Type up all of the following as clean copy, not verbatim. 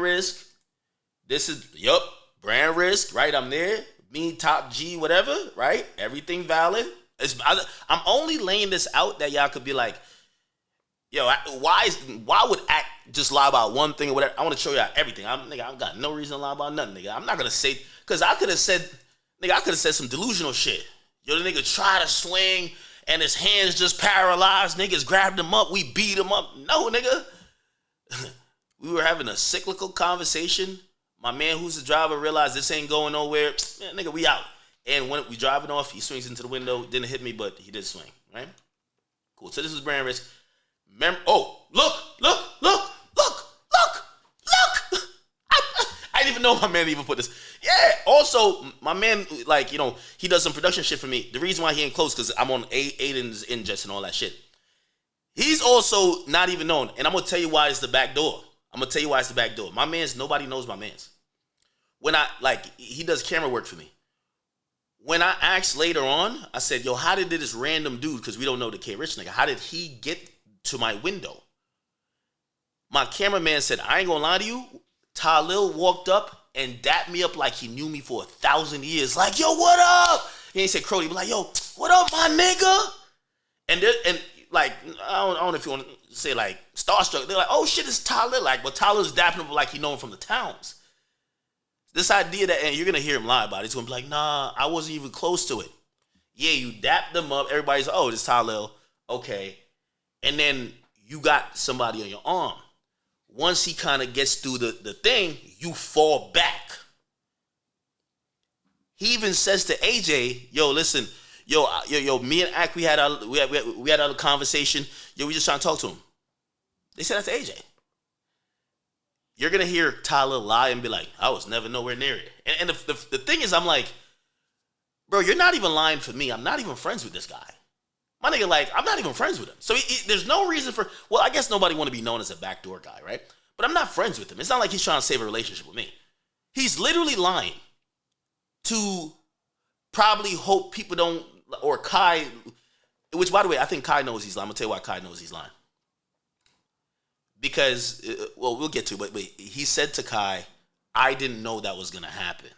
risk. This is, brand risk, right? I'm there. Me, top G, whatever, right? Everything valid. I'm only laying this out that y'all could be like, yo, why would Act just lie about one thing or whatever? I want to show y'all everything. I got no reason to lie about nothing, nigga. I'm not going to say, because I could have said some delusional shit. Yo, the nigga try to swing and his hands just paralyzed. Niggas grabbed him up. We beat him up. No, nigga. We were having a cyclical conversation. My man who's the driver realized this ain't going nowhere. Man, nigga, we out. And when we driving off, he swings into the window. Didn't hit me, but he did swing, right? Cool. So this is brand risk. Look. I didn't even know my man even put this. Yeah. Also, my man, like, he does some production shit for me. The reason why he ain't close, because I'm on Aiden's ingest and all that shit. He's also not even known. And I'm going to tell you why it's the back door. My man's, nobody knows my man's. When he does camera work for me. When I asked later on, I said, yo, how did this random dude, because we don't know the K-Rich nigga, how did he get to my window? My cameraman said, I ain't gonna lie to you, Tylil walked up and dapped me up like he knew me for 1,000 years. Like, yo, what up? He ain't said Crody, but like, yo, what up, my nigga? And like, I don't know if you want to say like starstruck. They're like, oh shit, it's Tylil. Like, but Tylil's dapping him like he know him from the towns. This idea that, and you're going to hear him lie about it. He's going to be like, nah, I wasn't even close to it. Yeah, you dapped them up. Everybody's like, oh, this Tylil. Okay. And then you got somebody on your arm. Once he kind of gets through the thing, you fall back. He even says to AJ, yo, listen, yo, me and Ak, we had a conversation. Yo, we just trying to talk to him. They said that to AJ. You're going to hear Tylil lie and be like, I was never nowhere near it. And the thing is, I'm like, bro, you're not even lying for me. I'm not even friends with this guy. My nigga, like, I'm not even friends with him. So there's no reason for, well, I guess nobody want to be known as a backdoor guy, right? But I'm not friends with him. It's not like he's trying to save a relationship with me. He's literally lying to probably hope people don't, or Kai, which, by the way, I think Kai knows he's lying. I'm going to tell you why Kai knows he's lying. Because, well, we'll get to it, but he said to Kai, I didn't know that was going to happen.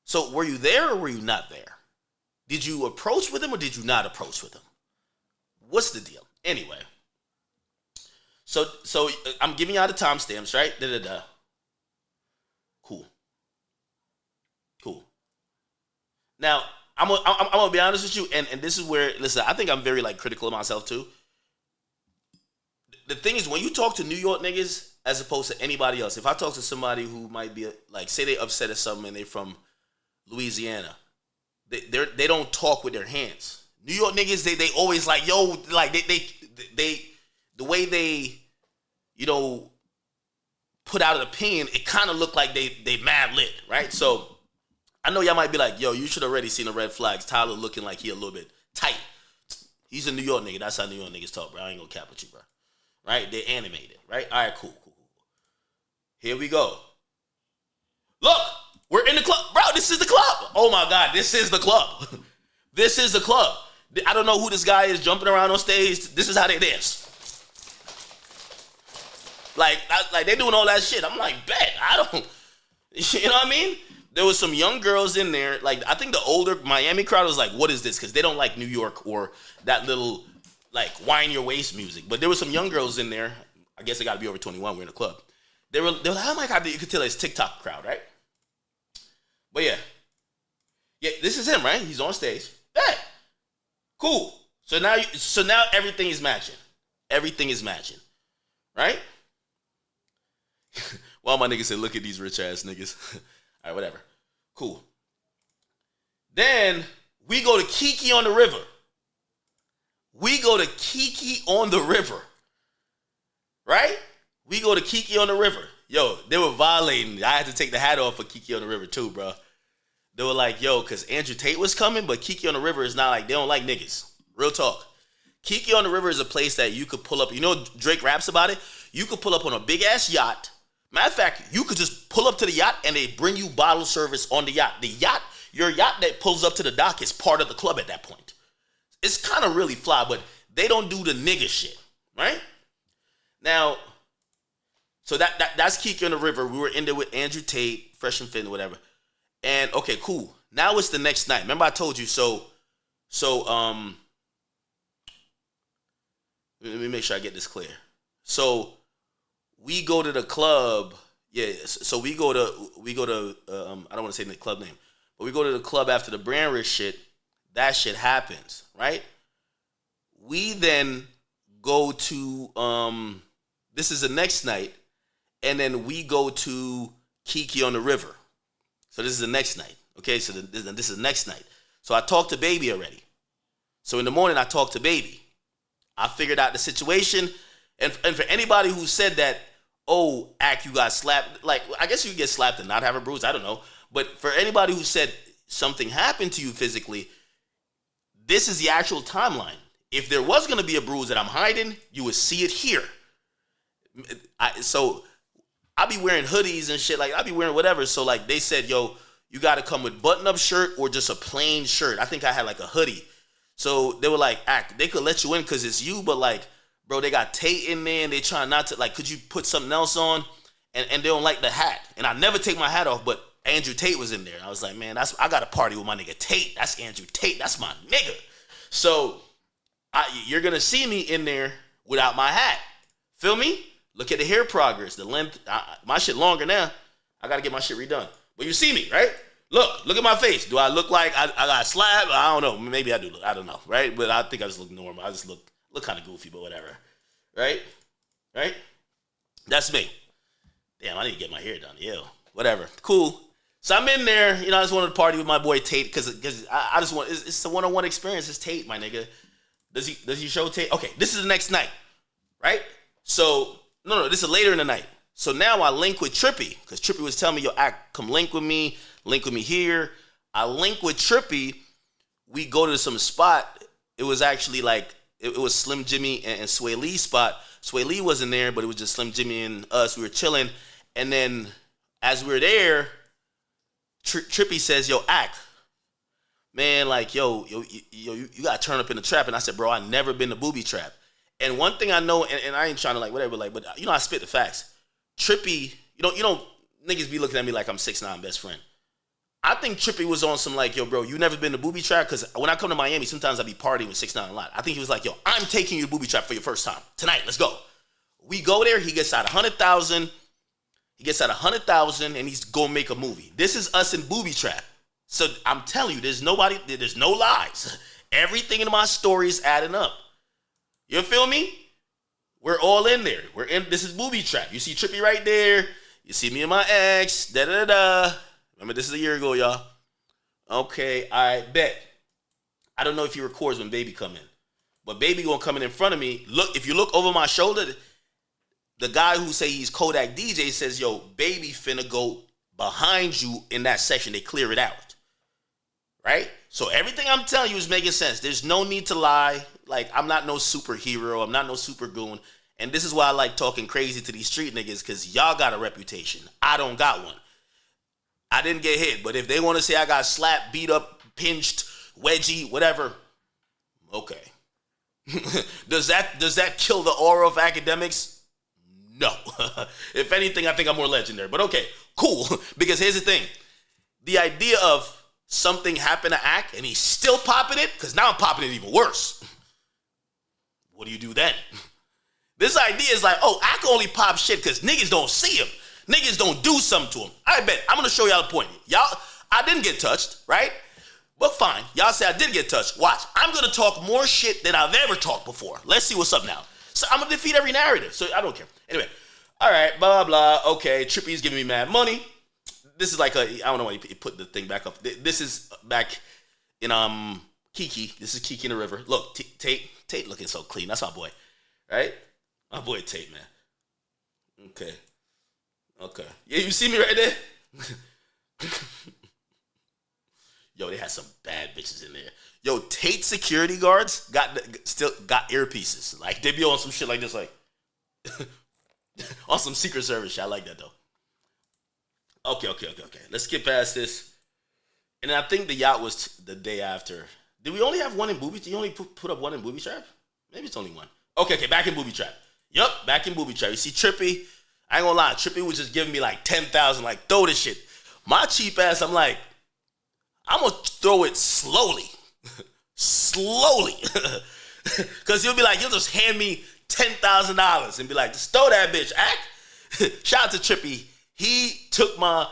So were you there or were you not there? Did you approach with him or did you not approach with him? What's the deal? Anyway. So I'm giving y'all the timestamps, right? Cool. Now, I'm going to be honest with you, and this is where, listen, I think I'm very, like, critical of myself, too. The thing is, when you talk to New York niggas as opposed to anybody else, if I talk to somebody who might be, like, say they upset at something and they from Louisiana, they don't talk with their hands. New York niggas, they always like, yo, like, they the way they, put out an opinion, it kind of look like they mad lit, right? So I know y'all might be like, yo, you should already seen the red flags. Tylil looking like he a little bit tight. He's a New York nigga. That's how New York niggas talk, bro. I ain't gonna cap with you, bro. Right? They animated, right? All right, cool. Here we go. Look, we're in the club. Bro, this is the club. Oh, my God, this is the club. This is the club. I don't know who this guy is jumping around on stage. This is how they dance. Like they doing all that shit. I'm like, bet. I don't, you know what I mean? There was some young girls in there. Like, I think the older Miami crowd was like, what is this? Because they don't like New York or that little, like, whine your waist music. But there was some young girls in there. I guess they got to be over 21. We're in a club. They were like, oh my God, you could tell it's TikTok crowd, right? But yeah, this is him, right? He's on stage. Hey, cool. So now everything is matching. Everything is matching, right? Well, my nigga said, look at these rich ass niggas. All right, whatever. Cool. Then we go to Kiki on the river. Right? We go to Kiki on the river. Yo, they were violating. I had to take the hat off for Kiki on the river too, bro. They were like, yo, because Andrew Tate was coming, but Kiki on the river is not like, they don't like niggas. Real talk. Kiki on the river is a place that you could pull up. You know, Drake raps about it. You could pull up on a big ass yacht. Matter of fact, you could just pull up to the yacht and they bring you bottle service on the yacht. Your yacht that pulls up to the dock is part of the club at that point. It's kind of really fly, but they don't do the nigga shit, right? Now, So that's Kiki on the River. We were in there with Andrew Tate, Fresh and Fit, whatever. And okay, cool. Now it's the next night. Remember I told you. So let me make sure I get this clear. So we go to the club. Yeah. So we go to I don't want to say the club name, but we go to the club after the brand risk shit. That shit happens, right? We then go to this is the next night, and then we go to Kiki on the River. So this is the next night. Okay, so this is the next night. So I talked to Baby already. So in the morning I talked to Baby. I figured out the situation, and for anybody who said that, oh, Ack, you got slapped, like, I guess you get slapped and not have a bruise, I don't know. But for anybody who said something happened to you physically, this is the actual timeline. If there was going to be a bruise that I'm hiding, you would see it here. So I be wearing hoodies and shit, like I be wearing whatever. So like they said, yo, you got to come with button-up shirt or just a plain shirt. I think I had like a hoodie. So they were like, Ack, they could let you in because it's you, but like, bro, they got Tate in there and they trying not to, like, could you put something else on? And they don't like the hat. And I never take my hat off, but Andrew Tate was in there. I was like, man, I got to party with my nigga Tate. That's Andrew Tate. That's my nigga. So you're going to see me in there without my hat. Feel me? Look at the hair progress, the length. My shit longer now. I got to get my shit redone. But you see me, right? Look at my face. Do I look like I got slapped? I don't know. Maybe I do. I don't know, right? But I think I just look normal. I just look kind of goofy, but whatever. Right? That's me. Damn, I need to get my hair done. Ew. Whatever. Cool. So I'm in there. I just wanted to party with my boy Tate because I just want, it's a one-on-one experience. It's Tate, my nigga. Does he show Tate? Okay, this is the next night, right? So, no, this is later in the night. So now I link with Trippy because Trippy was telling me, yo, come link with me here. I link with Trippy. We go to some spot. It was actually like, it was Slim Jimmy and Sway Lee's spot. Sway Lee wasn't there, but it was just Slim Jimmy and us. We were chilling. And then as we were there, Trippy says, yo, Ack, man, like, yo, you got to turn up in the trap. And I said, bro, I never been to booby trap. And one thing I know, and I ain't trying to like whatever, like, but I spit the facts. Trippy, niggas be looking at me like I'm 6'9" best friend. I think Trippy was on some like, yo, bro, you never been to booby trap? Because when I come to Miami, sometimes I be partying with 6'9" a lot. I think he was like, yo, I'm taking you to booby trap for your first time. Tonight, let's go. We go there, he gets out 100,000. He gets out 100,000 and he's gonna make a movie. This is us in booby trap. So I'm telling you, there's no lies. Everything in my story is adding up. You feel me? We're all in there. This is booby trap. You see Trippy right there. You see me and my ex. Da-da-da-da. Remember, this is a year ago, y'all. Okay, I bet. I don't know if he records when Baby come in. But Baby gonna come in front of me. Look, if you look over my shoulder, the guy who say he's Kodak DJ says, yo, Baby finna go behind you in that section. They clear it out. Right? So everything I'm telling you is making sense. There's no need to lie. Like, I'm not no superhero. I'm not no super goon. And this is why I like talking crazy to these street niggas, because y'all got a reputation. I don't got one. I didn't get hit, but if they want to say I got slapped, beat up, pinched, wedgie, whatever, okay. Does that kill the aura of Akademiks? No. If anything, I think I'm more legendary. But okay, cool. Because here's the thing. The idea of something happened to Ack and he's still popping it, because now I'm popping it even worse. What do you do then? This idea is like, oh, Ack only pop shit because niggas don't see him. Niggas don't do something to him. I bet. I'm going to show y'all the point. Y'all, I didn't get touched, right? But fine. Y'all say I did get touched. Watch. I'm going to talk more shit than I've ever talked before. Let's see what's up now. So I'm going to defeat every narrative. So I don't care. Anyway. All right. Blah, blah, blah. Okay. Trippy's giving me mad money. This is like I don't know why he put the thing back up. This is back in Kiki. This is Kiki in the River. Look, Tate looking so clean. That's my boy. Right? My boy Tate, man. Okay. Yeah, you see me right there? Yo, they had some bad bitches in there. Yo, Tate security guards still got earpieces. Like, they be on some shit like this, like on some Secret Service shit. I like that though. Okay. Let's get past this. And I think the yacht was the day after. Did we only have one in booby? Did you only put up one in booby trap? Maybe it's only one. Okay, back in booby trap. Yup, back in booby trap. You see Trippy. I ain't gonna lie, Trippy was just giving me like 10,000, like throw this shit. My cheap ass, I'm like, I'm gonna throw it slowly. Slowly. Cause he'll be like, he'll just hand me $10,000 and be like, just throw that bitch, act. Shout out to Trippy. He took my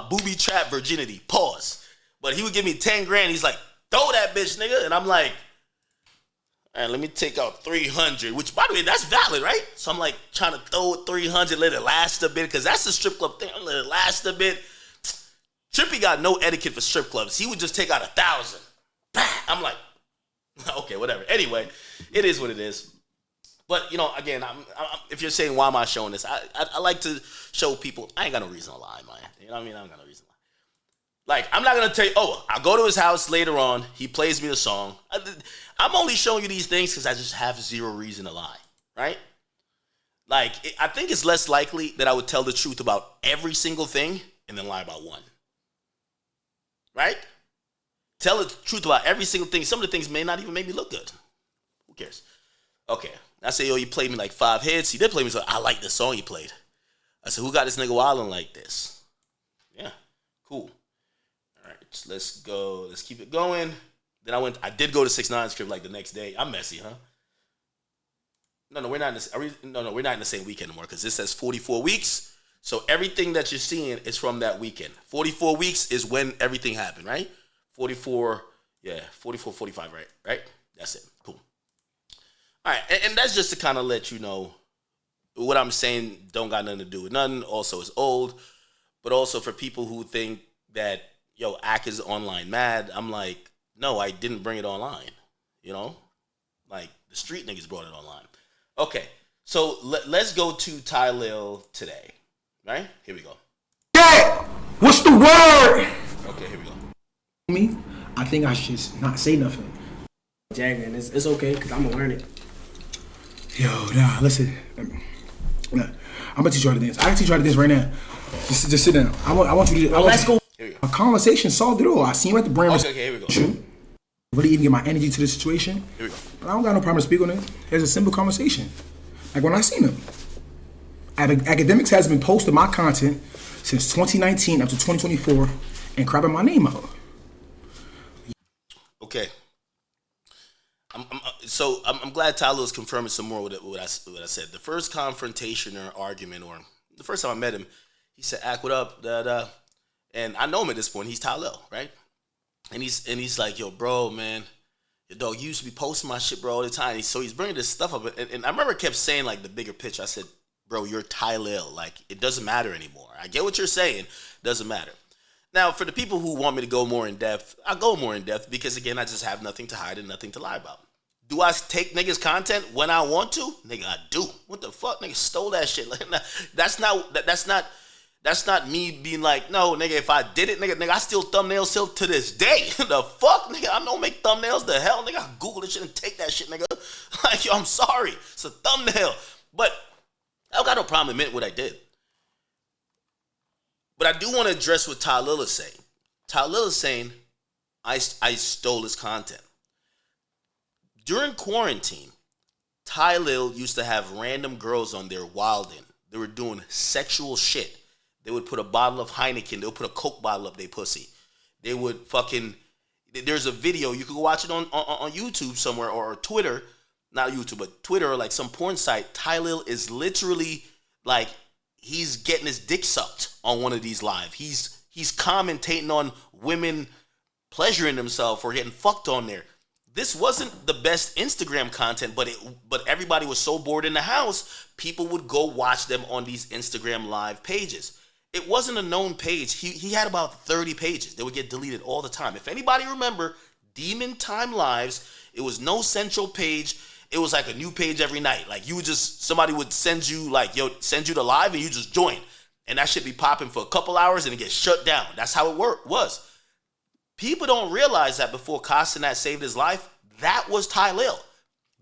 booby trap virginity. Pause. But he would give me 10 grand. He's like, throw that bitch, nigga. And I'm like, all right, let me take out 300, which, by the way, that's valid, right? So I'm like trying to throw 300, let it last a bit, because that's the strip club thing. Let it last a bit. Trippy got no etiquette for strip clubs. He would just take out 1,000. I'm like, okay, whatever. Anyway, it is what it is. But, you know, again, if you're saying, why am I showing this? I like to show people, I ain't got no reason to lie, man. You know what I mean? I ain't got no reason to lie. Like, I'm not going to tell you, I go to his house later on. He plays me the song. I'm only showing you these things because I just have zero reason to lie, right? Like, I think it's less likely that I would tell the truth about every single thing and then lie about one. Right? Tell the truth about every single thing. Some of the things may not even make me look good. Who cares? Okay. I say, you played me like 5 hits. He did play me, so I like the song you played. I said, who got this nigga wilding like this? Yeah. Cool. All right. Let's go. Let's keep it going. Then I did go to 6ix9ine's crib like the next day. I'm messy, huh? No, we're not in this. We're not in the same weekend anymore because this says 44 weeks. So everything that you're seeing is from that weekend. 44 weeks is when everything happened, right? 44, 45, right? That's it. Cool. All right, and that's just to kind of let you know what I'm saying don't got nothing to do with nothing. Also, it's old. But also for people who think that, Ak is online mad, I'm like, no, I didn't bring it online. You know? Like, the street niggas brought it online. Okay, so let's go to Tylil today. Right? Here we go. Yeah! What's the word? Okay, here we go. Me, I think I should not say nothing. Jagger, and it's okay, because I'm going to learn it. Yo, nah, listen. I'm going to teach you how to dance. I can teach you how to dance right now. Just sit down. I want you to... Let's go. Here we go. A conversation solved it all. I seen you at the brand. Okay, here we go. Really even get my energy to the situation. Here we go. But I don't got no problem to speak on it. It's a simple conversation. Like when I seen him. Akademiks has been posting my content since 2019 up to 2024 and crapping my name out. Okay. I'm glad Tylil is confirming some more with what I said. The first confrontation or argument, or the first time I met him, he said, "Ak, what up?" Da. And I know him at this point. He's Tylil, right? And he's like, "Yo, bro, man, your dog, you used to be posting my shit, bro, all the time." So he's bringing this stuff up, and I remember I kept saying like the bigger picture. I said, "Bro, you're Tylil. Like, it doesn't matter anymore. I get what you're saying. Doesn't matter." Now, for the people who want me to go more in depth, I'll go more in depth because, again, I just have nothing to hide and nothing to lie about. Do I take niggas' content when I want to? Nigga, I do. What the fuck? Nigga stole that shit. Like, that's not me being like, no, nigga, if I did it, nigga, I still thumbnail still to this day. The fuck, nigga? I don't make thumbnails. The hell, nigga? I Google this shit and take that shit, nigga. Like, yo, I'm sorry. It's a thumbnail. But I don't got no problem admitting what I did. But I do want to address what Tylil is saying. Tylil is saying, I stole his content. During quarantine, Tylil used to have random girls on there wilding. They were doing sexual shit. They would put a bottle of Heineken. They would put a Coke bottle up their pussy. They would there's a video. You can go watch it on YouTube somewhere or Twitter. Not YouTube, but Twitter or like some porn site. Tylil is literally like, he's getting his dick sucked on one of these live. He's commentating on women pleasuring themselves or getting fucked on there. This wasn't the best Instagram content, but everybody was so bored in the house, people would go watch them on these Instagram live pages. It wasn't a known page. He had about 30 pages. They would get deleted all the time. If anybody remember Demon Time Lives, it was no central page. It was like a new page every night. Like somebody would send you send you the live and you just join. And that should be popping for a couple hours and it gets shut down. That's how it was. People don't realize that before Castanet saved his life, that was Tylil.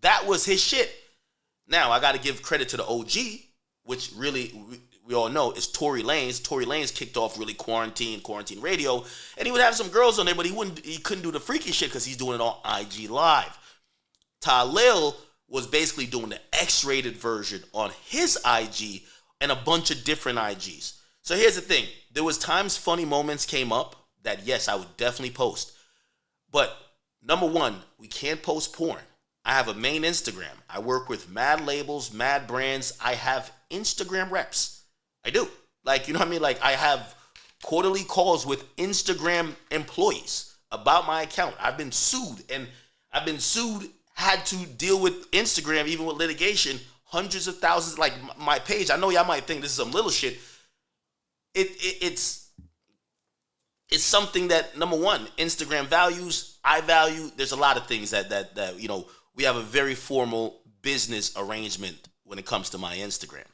That was his shit. Now, I got to give credit to the OG, which really, we all know, is Tory Lanez. Tory Lanez kicked off really quarantine radio, and he would have some girls on there, but he couldn't do the freaky shit because he's doing it on IG Live. Tylil was basically doing the X-rated version on his IG, and a bunch of different IGs. So here's the thing. There was times funny moments came up that, yes, I would definitely post. But number one, we can't post porn. I have a main Instagram. I work with mad labels, mad brands. I have Instagram reps. I do. Like, you know what I mean? Like, I have quarterly calls with Instagram employees about my account. I've been sued, had to deal with Instagram, even with litigation, hundreds of thousands, like my page. I know y'all might think this is some little shit. It's something that, number one, Instagram values, I value. There's a lot of things that you know, we have a very formal business arrangement when it comes to my Instagram.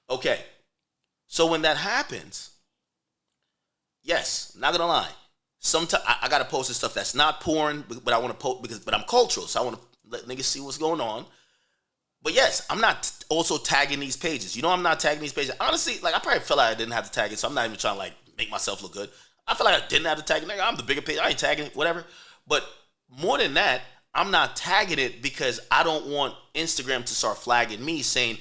Okay. So when that happens, yes, not gonna lie. Sometimes I gotta post this stuff that's not porn, but I want to post but I'm cultural, so I want to let niggas see what's going on. But yes, I'm not also tagging these pages. You know, I'm not tagging these pages. Honestly, like, I probably felt like I didn't have to tag it, so I'm not even trying to like make myself look good. I feel like I didn't have to tag it. Nigga, I'm the bigger page. I ain't tagging it, whatever. But more than that, I'm not tagging it because I don't want Instagram to start flagging me saying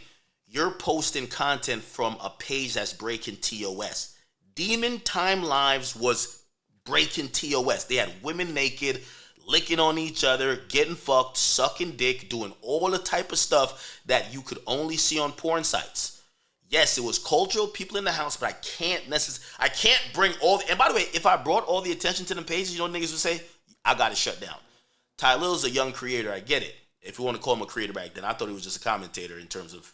you're posting content from a page that's breaking TOS. Demon Time Lives was breaking TOS. They had women naked, licking on each other, getting fucked, sucking dick, doing all the type of stuff that you could only see on porn sites. Yes, it was cultural, people in the house, but I can't bring all the, and by the way, if I brought all the attention to them pages, you know what niggas would say? I got it shut down. Tylil's a young creator, I get it. If you want to call him a creator back then, I thought he was just a commentator in terms of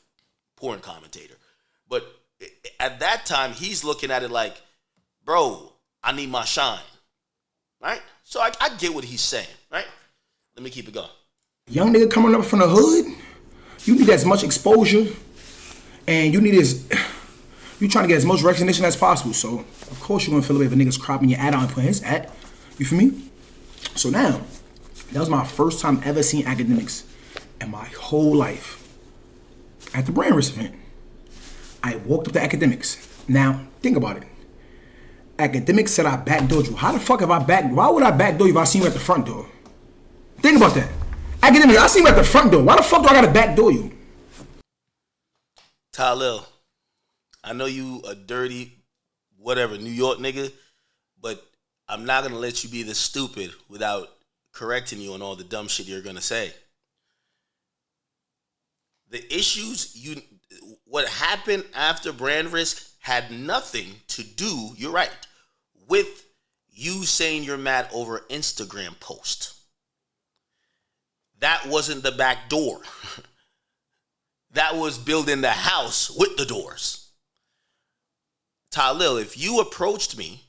porn commentator. But at that time, he's looking at it like, bro, I need my shine, right? So I get what he's saying, right? Let me keep it going. Young nigga coming up from the hood, you need as much exposure, and you trying to get as much recognition as possible. So of course you're gonna feel away if a nigga's cropping your ad out and putting his ad. You feel me? So now, that was my first time ever seeing Akademiks in my whole life. At the brand risk event, I walked up to Akademiks. Now, think about it. Akademiks said I backdoored you. How the fuck have why would I backdoor you if I seen you at the front door? Think about that. Akademiks, I seen you at the front door. Why the fuck do I gotta backdoor you? Tylil, I know you a dirty, whatever, New York nigga, but I'm not gonna let you be this stupid without correcting you on all the dumb shit you're gonna say. The issues what happened after brand risk had nothing to do, you're right, with you saying you're mad over Instagram post. That wasn't the back door. That was building the house with the doors. Tylil, if you approached me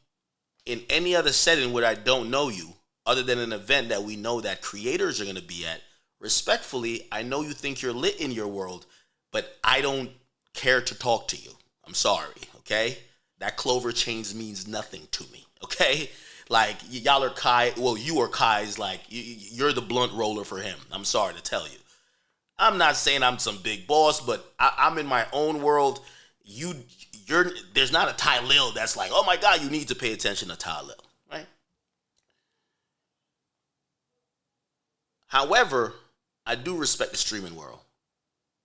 in any other setting where I don't know you, other than an event that we know that creators are going to be at, respectfully, I know you think you're lit in your world, but I don't care to talk to you. I'm sorry, okay? That clover change means nothing to me, okay? Like, y'all are Kai, well, you are Kai's, like, you're the blunt roller for him. I'm sorry to tell you. I'm not saying I'm some big boss, but I'm in my own world. There's not a Tylil that's like, oh my God, you need to pay attention to Tylil, right? However, I do respect the streaming world,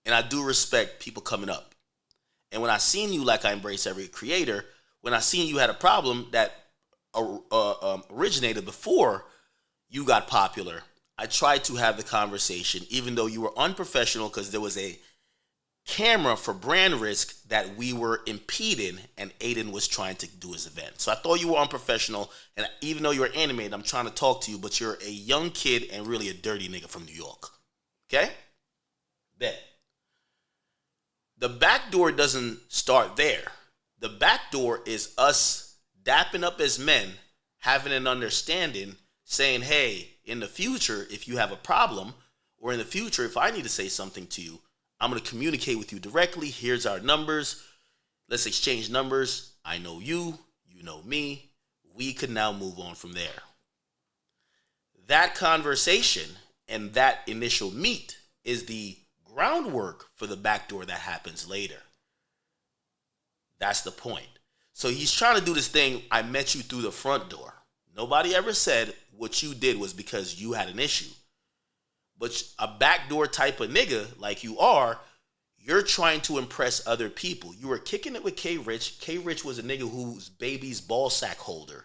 and I do respect people coming up. And when I seen you, like I embrace every creator, when I seen you had a problem that originated before you got popular, I tried to have the conversation, even though you were unprofessional because there was a camera for brand risk that we were impeding, and Aiden was trying to do his event. So I thought you were unprofessional, and even though you were animated, I'm trying to talk to you, but you're a young kid and really a dirty nigga from New York. Okay? Bet. The back door doesn't start there. The back door is us dapping up as men, having an understanding, saying, hey, in the future, if you have a problem, or in the future, if I need to say something to you, I'm going to communicate with you directly. Here's our numbers. Let's exchange numbers. I know you. You know me. We could now move on from there. That conversation and that initial meet is the groundwork for the backdoor that happens later. That's the point. So he's trying to do this thing, I met you through the front door. Nobody ever said what you did was because you had an issue. But a backdoor type of nigga like you are, You're trying to impress other people. You were kicking it with K Rich. K Rich was a nigga whose baby's ball sack holder.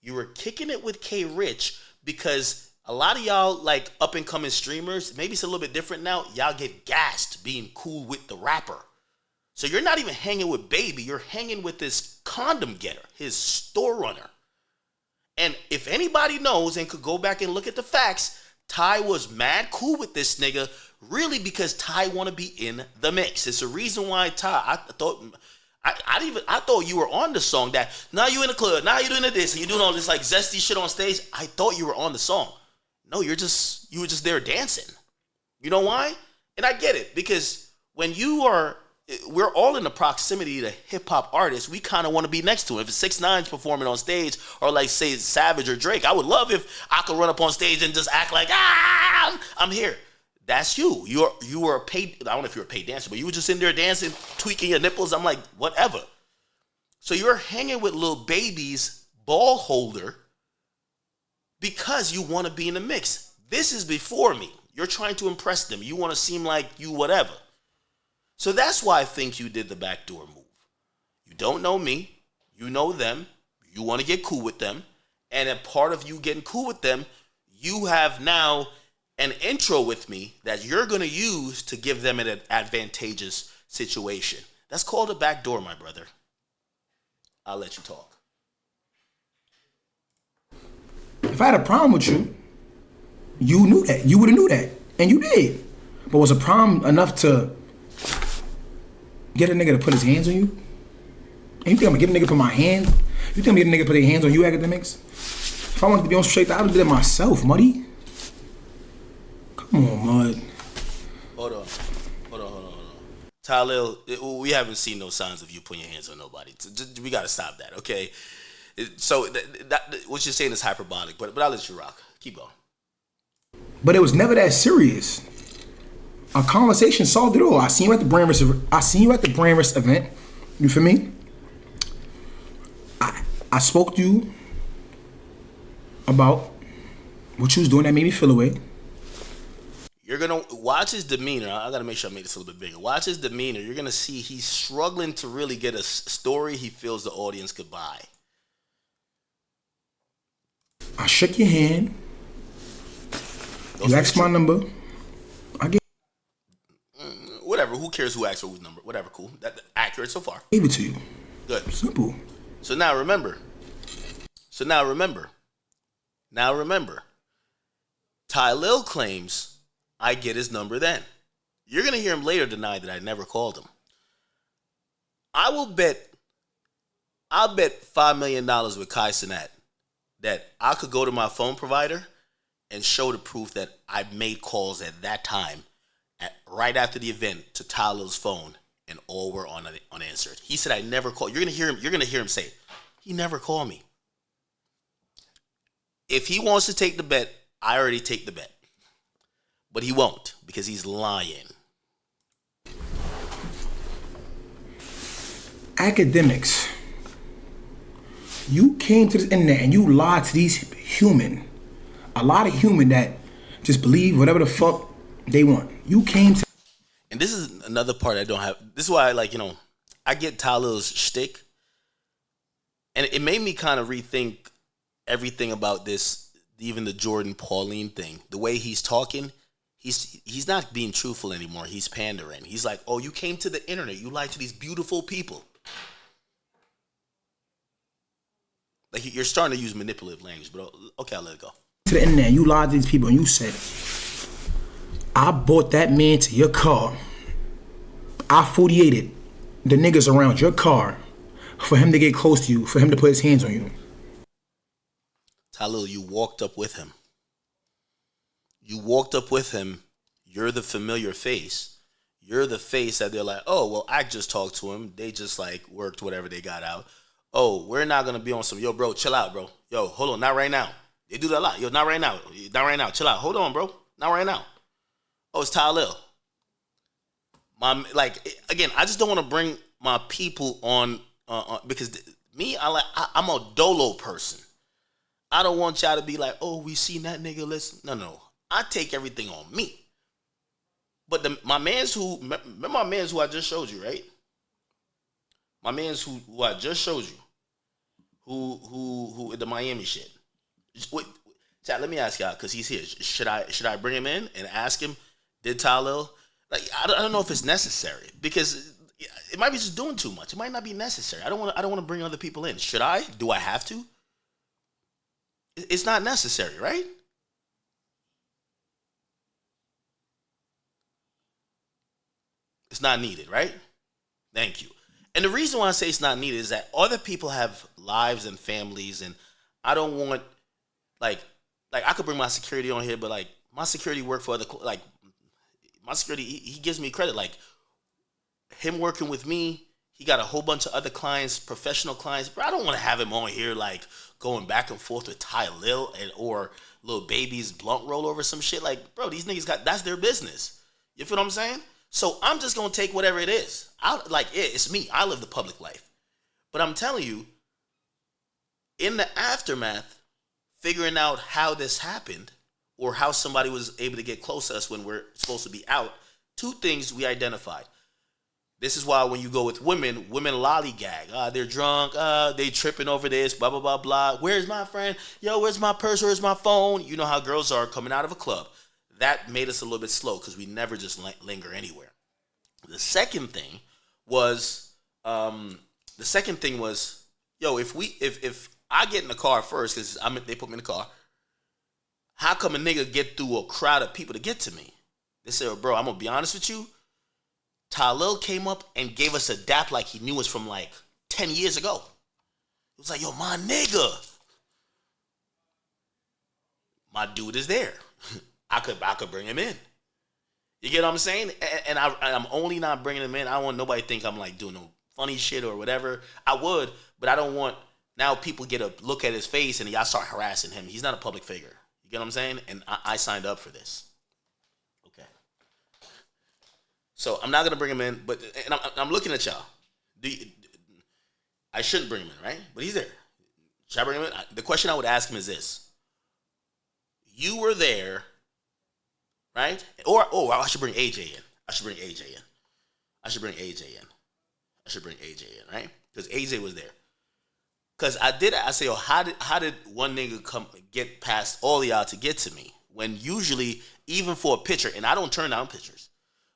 You were kicking it with K Rich because a lot of y'all, like up and coming streamers, maybe it's a little bit different now. Y'all get gassed being cool with the rapper. So you're not even hanging with Baby. You're hanging with this condom getter, his store runner. And if anybody knows and could go back and look at the facts, Ty was mad cool with this nigga, really because Ty want to be in the mix. It's a reason why Ty, I thought you were on the song that now you in the club, now you doing this, and you doing all this like zesty shit on stage. I thought you were on the song. No, you were just there dancing. You know why? And I get it, because when we're all in the proximity to hip hop artists, we kind of want to be next to him. If it's 6ix9ine performing on stage, or like say Savage or Drake, I would love if I could run up on stage and just act like I'm here. That's you. You were a paid. I don't know if you were a paid dancer, but you were just in there dancing, tweaking your nipples. I'm like, whatever. So you're hanging with Lil Baby's ball holder because you want to be in the mix. This is before me. You're trying to impress them. You want to seem like you whatever. So that's why I think you did the backdoor move. You don't know me. You know them. You want to get cool with them. And a part of you getting cool with them, you have now an intro with me that you're going to use to give them an advantageous situation. That's called a backdoor, my brother. I'll let you talk. If I had a problem with you, you knew that. You would have knew that. And you did. But was a problem enough to get a nigga to put his hands on you? And you think I'm gonna get a nigga to put my hand? You think I'm gonna get a nigga to put their hands on you, Akademiks? If I wanted to be on straight, I would have did it myself, Muddy. Come on, Mud. Hold on. Tylil, we haven't seen no signs of you putting your hands on nobody. We gotta stop that, okay? So what you're saying is hyperbolic, but I'll let you rock. Keep going. But it was never that serious. A conversation solved it all. I seen you at the Brandrest event. You feel me? I spoke to you about what you was doing that made me feel away. You're gonna watch his demeanor. I gotta make sure I make this a little bit bigger. Watch his demeanor. You're gonna see he's struggling to really get a story he feels the audience could buy. I shook your hand. You asked my number. I gave. Whatever. Who cares who asked for whose number? Whatever. Cool. That accurate so far. Gave it to you. Good. Simple. So now remember. Tylil claims I get his number then. You're gonna hear him later deny that I never called him. I'll bet $5 million with Kai Cenat that I could go to my phone provider and show the proof that I made calls at that time, right after the event, to Tylil's phone, and all were unanswered. He said I never called. You're gonna hear him say, he never called me. If he wants to take the bet, I already take the bet. But he won't, because he's lying. Akademiks, you came to this internet and you lied to these a lot of human that just believe whatever the fuck they want. You came to. And this is another part I don't have. This is why I get Tylil's shtick. And it made me kind of rethink everything about this, even the Jordan Pauline thing. The way he's talking, he's not being truthful anymore. He's pandering. He's like, oh, you came to the internet. You lied to these beautiful people. Like, you're starting to use manipulative language, but okay, I'll let it go. To the internet, you lied to these people, and you said, I bought that man to your car. I 48'd the niggas around your car for him to get close to you, for him to put his hands on you. Tylil, you walked up with him. You're the familiar face. You're the face that they're like, oh, well, I just talked to him. They just worked whatever they got out. Oh, we're not going to be on some, yo, bro, chill out, bro. Yo, hold on, not right now. They do that a lot. Yo, not right now. Not right now. Chill out. Hold on, bro. Not right now. Oh, it's Tylil. Again, I just don't want to bring my people on because me, I'm a dolo person. I don't want y'all to be like, oh, we seen that nigga. Listen, no. I take everything on me. But my man's who, remember my man's who I just showed you, right? My man's who I just showed you, who the Miami shit. Wait, chat. Let me ask y'all because he's here. Should I bring him in and ask him? Did Tylil? Like I don't know if it's necessary because it might be just doing too much. It might not be necessary. I don't want to bring other people in. Should I? Do I have to? It's not necessary, right? It's not needed, right? Thank you. And the reason why I say it's not needed is that other people have lives and families, and I don't want like I could bring my security on here, but like my security work for other like my security he gives me credit. Like him working with me, he got a whole bunch of other clients, professional clients. But I don't want to have him on here like going back and forth with Tylil or Lil Baby's blunt roll over some shit. Like, bro, these niggas that's their business. You feel what I'm saying? So I'm just gonna take whatever it is. It's me. I live the public life. But I'm telling you, in the aftermath, figuring out how this happened or how somebody was able to get close to us when we're supposed to be out, two things we identified. This is why when you go with women lollygag. They're drunk. They tripping over this, blah, blah, blah, blah. Where's my friend? Yo, where's my purse? Where's my phone? You know how girls are coming out of a club. That made us a little bit slow because we never just linger anywhere. The second thing was, yo, if I get in the car first because they put me in the car, how come a nigga get through a crowd of people to get to me? They said, bro, I'm gonna be honest with you. Tylil came up and gave us a dap like he knew us from like 10 years ago. It was like, yo, my nigga, my dude is there. I could bring him in. You get what I'm saying? And I'm only not bringing him in. I don't want nobody to think I'm like doing no funny shit or whatever. I would, but I don't want now people get a look at his face and y'all start harassing him. He's not a public figure. You get what I'm saying? And I signed up for this. Okay. So I'm not gonna bring him in, but I'm looking at y'all. I shouldn't bring him in, right? But he's there. Should I bring him in? The question I would ask him is this: you were there. Right? Or I should bring AJ in. I should bring AJ in, right? Because AJ was there. Because I say, how did one nigga come get past all y'all to get to me? When usually, even for a picture, and I don't turn down pictures,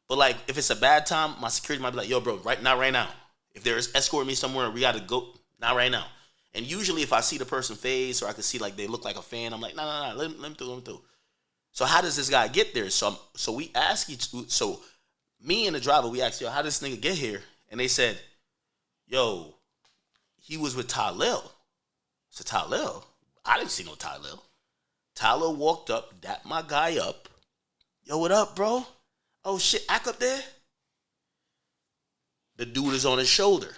but like if it's a bad time, my security might be like, yo, bro, not right now. If they're escorting me somewhere, we gotta go, not right now. And usually if I see the person's face or I can see like they look like a fan, I'm like, no, let him through. So how does this guy get there? So we ask so me and the driver, we asked, yo, how did this nigga get here? And they said, yo, he was with Tylil. So Tylil, I didn't see no Tylil. Tylil walked up, dapped my guy up. Yo, what up, bro? Oh shit, Ak up there? The dude is on his shoulder.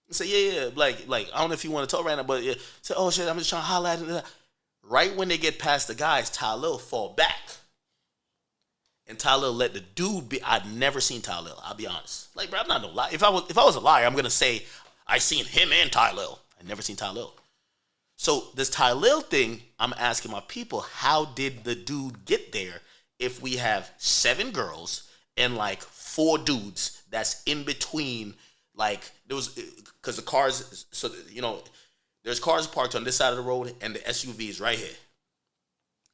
I say, yeah, like I don't know if you want to talk right now, but yeah. Say, oh shit, I'm just trying to holler at him. Right when they get past the guys, Tylil fall back. And Tylil let the dude be. I'd never seen Tylil, I'll be honest. Like, bro, I'm not no lie. If I was a liar, I'm going to say I seen him and Tylil. I never seen Tylil. So this Tylil thing, I'm asking my people, how did the dude get there if we have 7 girls and like 4 dudes that's in between, like, there was, because the cars, so, you know, there's cars parked on this side of the road and the SUV is right here.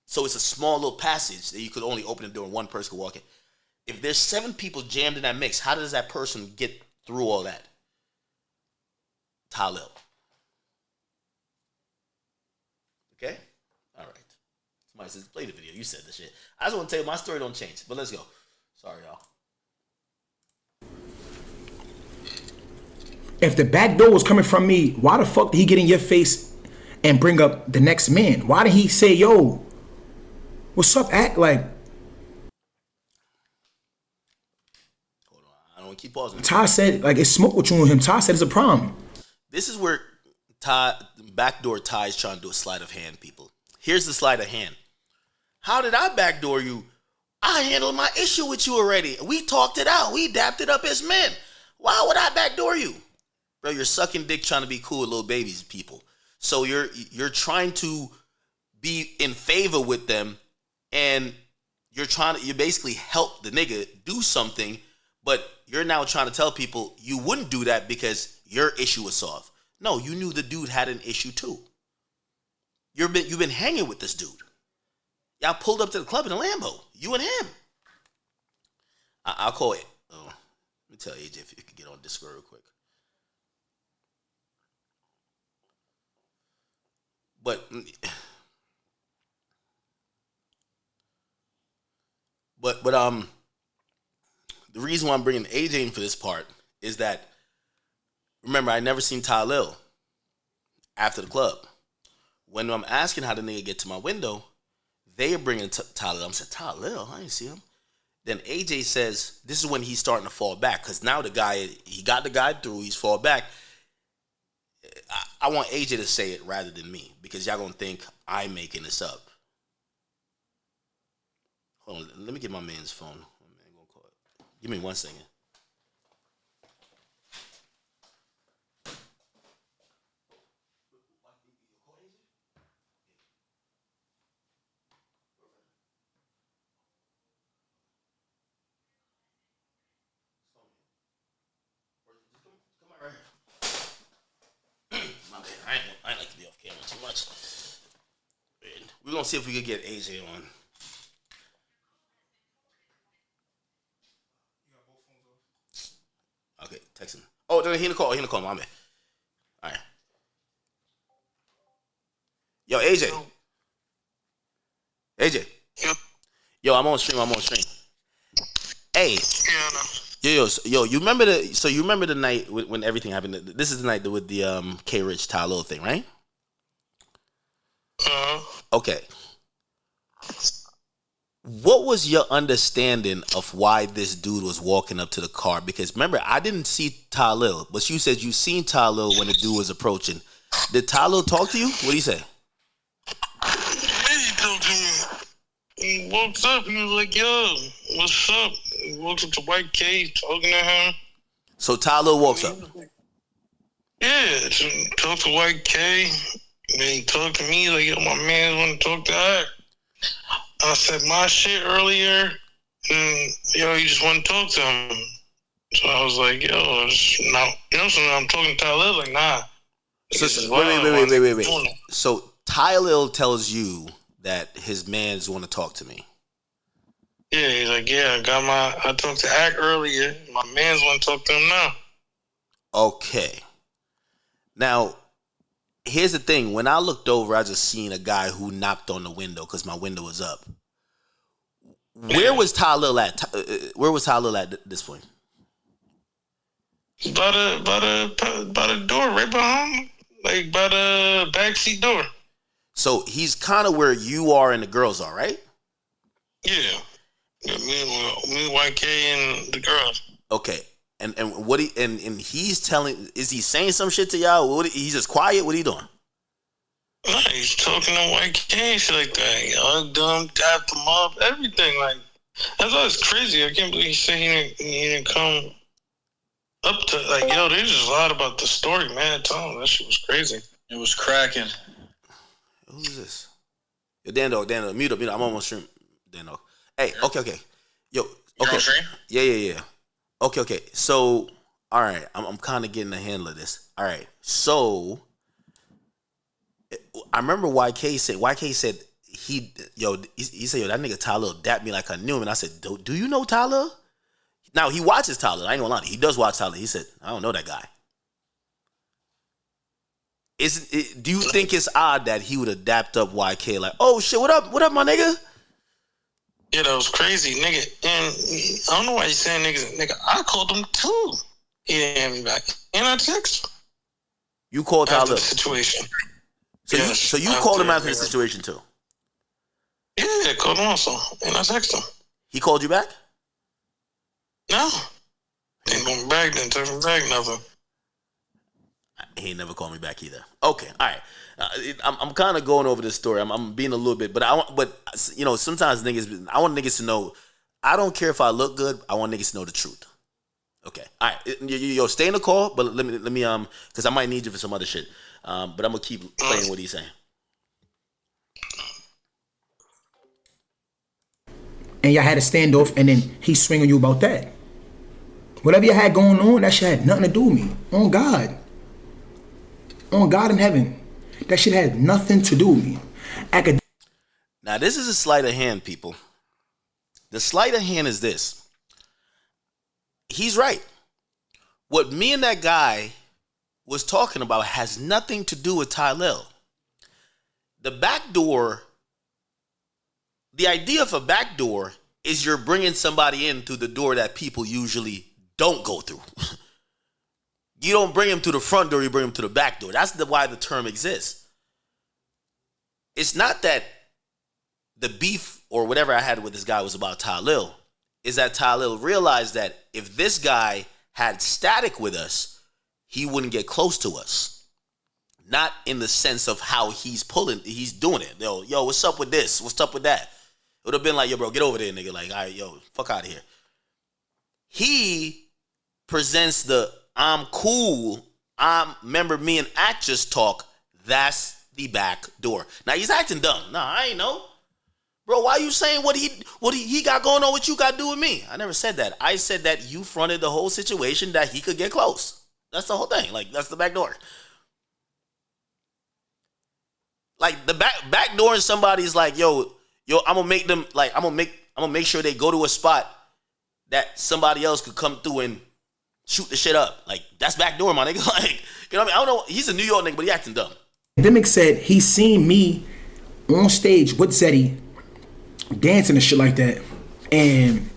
So it's a small little passage that you could only open the door and one person could walk in. If there's 7 people jammed in that mix, how does that person get through all that? Tylil. Okay? All right. Somebody says, play the video. You said the shit. I just want to tell you, my story don't change, but let's go. Sorry, y'all. If the back door was coming from me, why the fuck did he get in your face and bring up the next man? Why did he say, yo, what's up, Ak? Like, hold on. I don't want to keep pausing. Ty said, like, it's smoke with you and him. Ty said it's a problem. This is where backdoor Ty is trying to do a sleight of hand, people. Here's the sleight of hand. How did I backdoor you? I handled my issue with you already. We talked it out. We dapped it up as men. Why would I backdoor you? Bro, you're sucking dick trying to be cool with little babies, people. So you're trying to be in favor with them, and you basically help the nigga do something, but you're now trying to tell people you wouldn't do that because your issue was solved. No, you knew the dude had an issue too. You've been hanging with this dude. Y'all pulled up to the club in a Lambo. You and him. I'll call it. Oh, let me tell AJ if you can get on Discord real quick. But the reason why I'm bringing AJ in for this part is that, remember, I never seen Tylil after the club. When I'm asking how the nigga get to my window, they are bringing Tylil. I'm saying, Tylil? I didn't see him. Then AJ says, this is when he's starting to fall back, because now he got the guy through, he's fall back. I want AJ to say it rather than me, because y'all gonna think I'm making this up. Hold on, let me get my man's phone. Give me 1 second. I ain't like to be off camera too much. We're gonna see if we can get AJ on. Okay, text him. Oh, he in the call. My man. All right. Yo, AJ. AJ. Yep. Yo, I'm on stream. Hey. Yeah, yo, you remember the night when everything happened? This is the night with the K Rich Tylil thing, right? Okay. What was your understanding of why this dude was walking up to the car? Because remember, I didn't see Tylil, but you said you seen Tylil when the dude was approaching. Did Tylil talk to you? What did he say? Yeah, he talked to me. He walks up, he was like, yo, what's up? He walks up to White K, talking to him. So Tylil walks up. Yeah, so talk to White K. And then he talked to me, like, yo, my man want to talk to her. I said my shit earlier, and yo, he just want to talk to him. So I was like, yo, now, so I'm talking to Tylil, like, nah. So, wait. So Tylil tells you that his mans want to talk to me. Yeah, he's like, yeah, I talked to Ak earlier. My mans want to talk to him now. Okay. Now, here's the thing. When I looked over, I just seen a guy who knocked on the window because my window was up. Where was Tylil at? Where was Tylil at this point? By the door, right behind him. Like, by the backseat door. So he's kind of where you are and the girls are, right? Yeah. Me, White K, and the girls. Okay. And what and he's telling, is he saying some shit to y'all? He's just quiet? What are you doing? Nah, he's talking to White K and shit like that. He hugged him, tapped him up, everything. Like, that's why it's crazy. I can't believe he said he didn't come up to, like, yo, they just lied about the story, man. Tell him that shit was crazy. It was cracking. Who is this? Yo, Dando, mute up. I'm almost stream. Dando. Hey, okay. Yo, okay. You're on stream? Yeah. Okay. So, all right, I'm kind of getting the handle of this. All right, so I remember YK said he said, yo, that nigga Tylil dapped me like I knew him, and I said, do you know Tylil? Now he watches Tylil. I ain't gonna lie, he does watch Tylil. He said, I don't know that guy. Do you think it's odd that he would have dapped up YK like, oh shit, what up, my nigga? Yeah, that was crazy, nigga. And I don't know why he's saying nigga. I called him too. He didn't have me back. And I texted him. You called after Tylil? the situation. So you called him after the situation too? Yeah, I called him also. And I texted him. He called you back? No. Didn't call me back, didn't text me back, nothing. He ain't never called me back either. Okay, all right. I'm kind of going over this story. I'm being a little bit, but sometimes I want niggas to know. I don't care if I look good. I want niggas to know the truth. Okay, all right. Yo, stay in the call, but let me because I might need you for some other shit. But I'm gonna keep playing what he's saying. and y'all had a standoff, and then he swing on you about that. Whatever you had going on, that shit had nothing to do with me. On God. On God in heaven. That shit had nothing to do with me. Now, this is a sleight of hand, people. The sleight of hand is this. He's right. What me and that guy was talking about has nothing to do with Tylil. The backdoor, the idea of a backdoor is you're bringing somebody in through the door that people usually don't go through. You don't bring them to the front door, you bring them to the back door. That's why the term exists. It's not that the beef or whatever I had with this guy was about Tylil. Is that Tylil realized that if this guy had static with us, he wouldn't get close to us. Not in the sense of how he's doing it. Yo, what's up with this? What's up with that? It would have been like, yo, bro, get over there, nigga. Like, all right, yo, fuck out of here. He presents the I'm cool. Remember me and Act just talk. That's the back door. Now he's acting dumb. Nah, I ain't know. Bro, why you saying what he got going on, what you got to do with me? I never said that. I said that you fronted the whole situation that he could get close. That's the whole thing. Like, that's the back door. Like, the back door is somebody's like, yo, I'm gonna make them, like, I'm gonna make sure they go to a spot that somebody else could come through and shoot the shit up. Like, that's backdoor, my nigga. Like, you know what I mean? I don't know. He's a New York nigga, but he acting dumb. Akademiks said he seen me on stage with Zeddy dancing and shit like that, and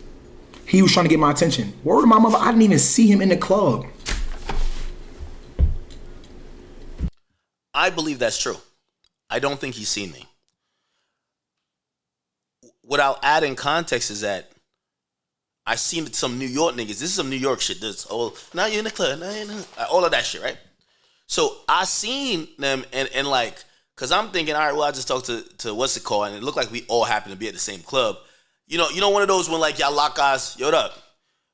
he was trying to get my attention. Word to my mother, I didn't even see him in the club. I believe that's true. I don't think he's seen me. What I'll add in context is that I seen some New York niggas. This is some New York shit. This now you're in the club, all of that shit, right? So I seen them and like, cause I'm thinking, all right, well, I just talked to what's it called, and it looked like we all happened to be at the same club. You know, one of those when like y'all lock eyes, yo, what up?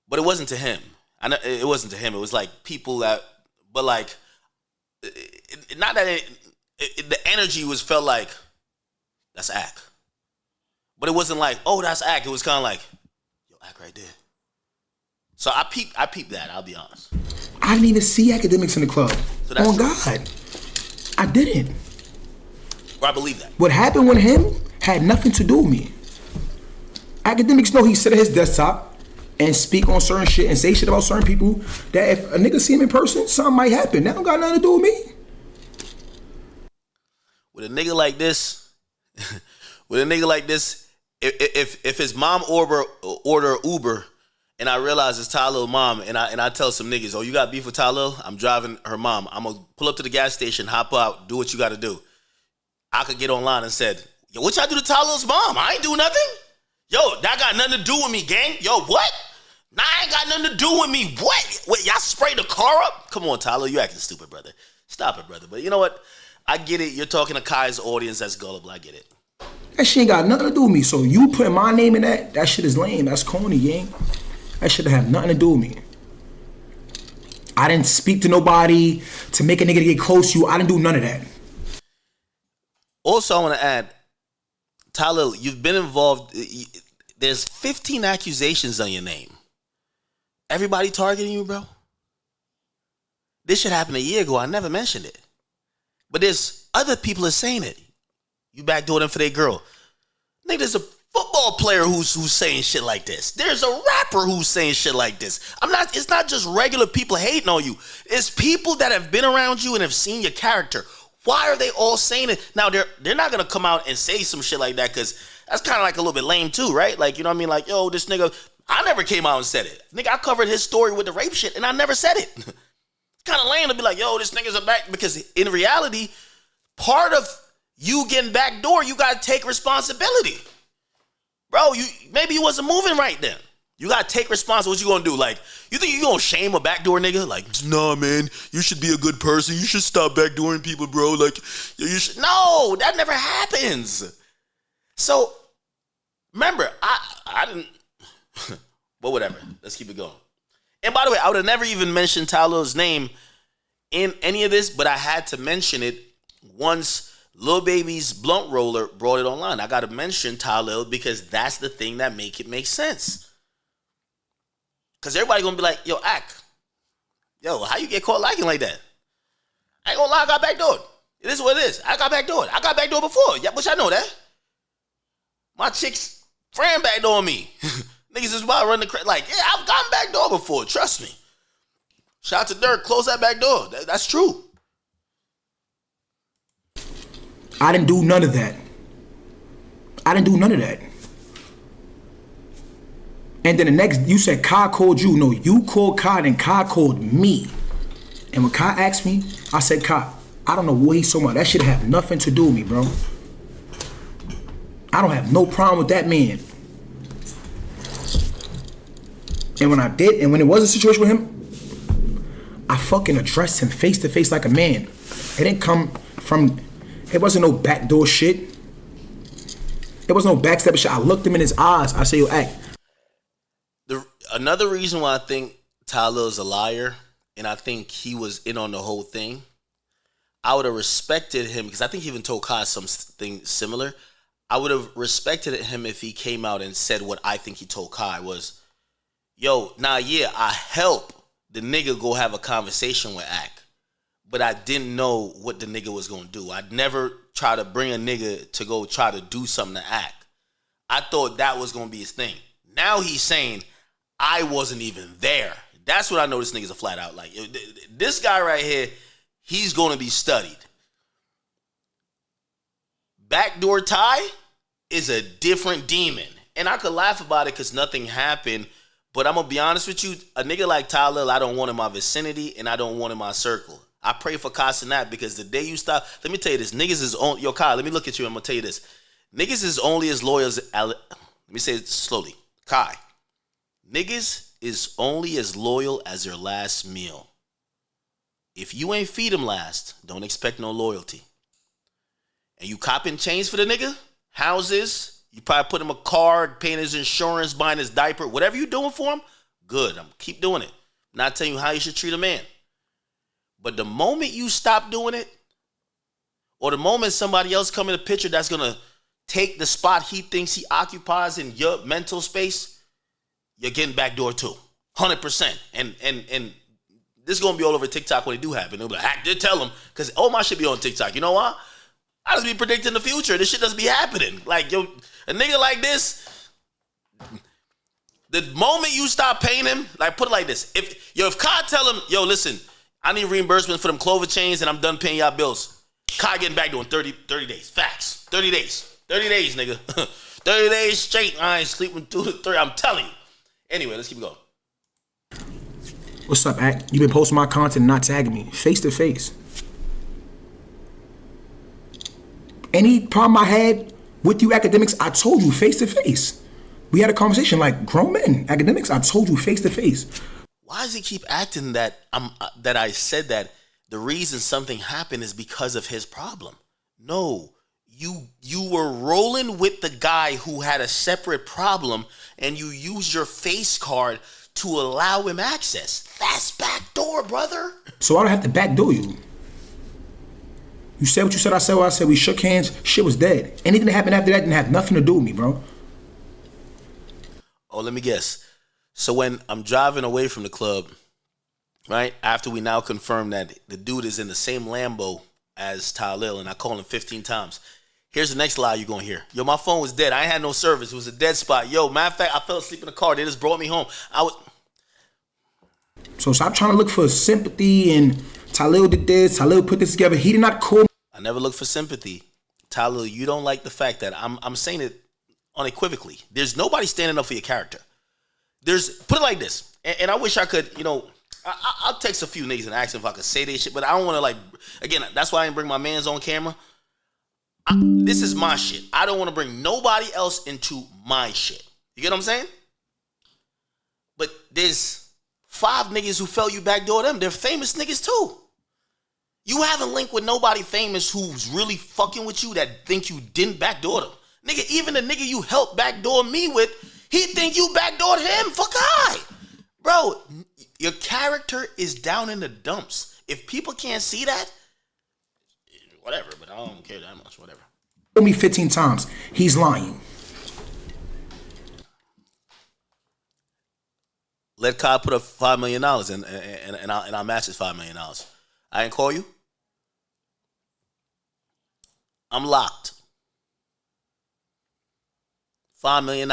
But it wasn't to him. I know it wasn't to him. It was like people that, but like, not that the energy was felt like that's Act, but it wasn't like, oh, that's Act. It was kind of like, yo, Act right there. So I peeped that. I'll be honest. I didn't even see Akademiks in the club. So that's on true. God, I didn't. Well, I believe that. What happened with him had nothing to do with me. Akademiks know he sit at his desktop and speak on certain shit and say shit about certain people that if a nigga see him in person, something might happen. That don't got nothing to do with me. With a nigga like this, if his mom order Uber and I realize it's Tylil's mom and I tell some niggas, oh, you got beef with Tylil? I'm driving her mom. I'm gonna pull up to the gas station, hop out, do what you gotta do. I could get online and said, yo, what y'all do to Tylil's mom? I ain't do nothing. Yo, that got nothing to do with me, gang. Yo, what? Nah, I ain't got nothing to do with me. What? Wait, y'all sprayed the car up? Come on, Tylil, you acting stupid, brother. Stop it, brother. But you know what? I get it. You're talking to Kai's audience that's gullible. I get it. That shit ain't got nothing to do with me. So you putting my name in that shit is lame. That's corny, gang. That shit have nothing to do with me. I didn't speak to nobody to make a nigga get close to you. I didn't do none of that. Also, I want to add, Tylil, you've been involved. There's 15 accusations on your name. Everybody targeting you, bro? This shit happened a year ago. I never mentioned it. But there's other people are saying it. You backdoor them for their girl. Nigga, there's a football player who's saying shit like this. There's a rapper who's saying shit like this. It's not just regular people hating on you. It's people that have been around you and have seen your character. Why are they all saying it? Now, they're not going to come out and say some shit like that because that's kind of like a little bit lame too, right? Like, you know what I mean? Like, yo, this nigga, I never came out and said it. Nigga, I covered his story with the rape shit and I never said it. It's kind of lame to be like, yo, this nigga's a back, because in reality, part of you getting backdoor, you got to take responsibility. Bro, maybe you wasn't moving right then. You got to take responsibility. What you going to do? Like, you think you going to shame a backdoor nigga? Like, nah, man, you should be a good person. You should stop backdooring people, bro. Like, you should. No, that never happens. So, remember, I didn't, but whatever. Let's keep it going. And by the way, I would have never even mentioned Tylil's name in any of this, but I had to mention it once Lil Baby's blunt roller brought it online. I gotta mention Tylil because that's the thing that make sense. Cause everybody gonna be like, yo, yo, how you get caught liking like that? I ain't gonna lie, I got backdoored. It is what it is. I got backdoored. I got backdoored before. Yeah, but I know that. My chick's friend backdoored me. Niggas is about to run the like, yeah, I've gotten backdoored before. Trust me. Shout out to Dirk. Close that back door. That's true. I didn't do none of that. And then the next, you said Kai called you. No, you called Kai and Kai called me. And when Kai asked me, I said, Kai, I don't know what he's talking about. That shit have nothing to do with me, bro. I don't have no problem with that man. And when I did, and when it was a situation with him, I fucking addressed him face to face like a man. It didn't come from, it wasn't no backdoor shit. It wasn't no backstabbing shit. I looked him in his eyes. I said, yo, act. Another reason why I think Tylil is a liar, and I think he was in on the whole thing, I would have respected him, because I think he even told Kai something similar. I would have respected him if he came out and said what I think he told Kai was, yo, I help the nigga go have a conversation with Ak, but I didn't know what the nigga was going to do. I'd never try to bring a nigga to go try to do something to Ak. I thought that was going to be his thing. Now he's saying, I wasn't even there. That's what I know this nigga's a flat out. Like, this guy right here, he's going to be studied. Backdoor Ty is a different demon. And I could laugh about it because nothing happened. But I'm going to be honest with you. A nigga like Tylil, I don't want in my vicinity and I don't want in my circle. I pray for Kasanat because the day you stop, let me tell you this. Niggas is on, yo, Kai, let me look at you. I'm going to tell you this. Niggas is only as loyal as, let me say it slowly. Kai. Niggas is only as loyal as their last meal. If you ain't feed them last, don't expect no loyalty. And you copping chains for the nigga, houses, you probably put him a card, paying his insurance, buying his diaper, whatever you doing for him, good. I'm keep doing it. I'm not telling you how you should treat a man. But the moment you stop doing it, or the moment somebody else come in the picture that's gonna take the spot he thinks he occupies in your mental space, you're getting backdoor too. 100%. And this is gonna be all over TikTok when it do happen. They'll be like, they tell them, because all my shit be on TikTok. You know why? I just be predicting the future. This shit doesn't be happening. Like, yo, a nigga like this, the moment you stop paying him, like, put it like this. If Kai tell him, yo, listen, I need reimbursement for them Clover chains and I'm done paying y'all bills. Kai getting backdoor in 30 days. Facts. 30 days. 30 days, nigga. 30 days straight. I ain't sleeping 2 to 3. I'm telling you. Anyway, let's keep going. What's up, Ak? You been posting my content and not tagging me. Face to face. Any problem I had with you, Akademiks, I told you face to face. We had a conversation like grown men. Akademiks, I told you face to face. Why does he keep acting that that I said that the reason something happened is because of his problem? No. You were rolling with the guy who had a separate problem and you used your face card to allow him access. That's backdoor, brother. So I don't have to backdoor you. You said what you said, I said what I said. We shook hands, shit was dead. Anything that happened after that didn't have nothing to do with me, bro. Oh, let me guess. So when I'm driving away from the club, right, after we now confirm that the dude is in the same Lambo as Tylil and I call him 15 times, here's the next lie you're going to hear. Yo, my phone was dead. I ain't had no service. It was a dead spot. Yo, matter of fact, I fell asleep in the car. They just brought me home. So stop trying to look for sympathy and Tylil did this. Tylil put this together. He did not call me. I never look for sympathy. Tylil, you don't like the fact that I'm saying it unequivocally. There's nobody standing up for your character. Put it like this. And I wish I could, I'll text a few niggas and ask them if I could say this shit, but I don't want to again, that's why I didn't bring my mans on camera. This is my shit. I don't want to bring nobody else into my shit. You get what I'm saying? But there's 5 niggas who felt you backdoor them. They're famous niggas too. You haven't linked with nobody famous who's really fucking with you that think you didn't backdoor them. Nigga, even the nigga you helped backdoor me with, he think you backdoored him. Fuck I. Bro, your character is down in the dumps. If people can't see that, whatever, but I don't care that much. Whatever. Told me 15 times. He's lying. Let Kai put up $5 million and I'll match his $5 million. I didn't call you. I'm locked. $5 million.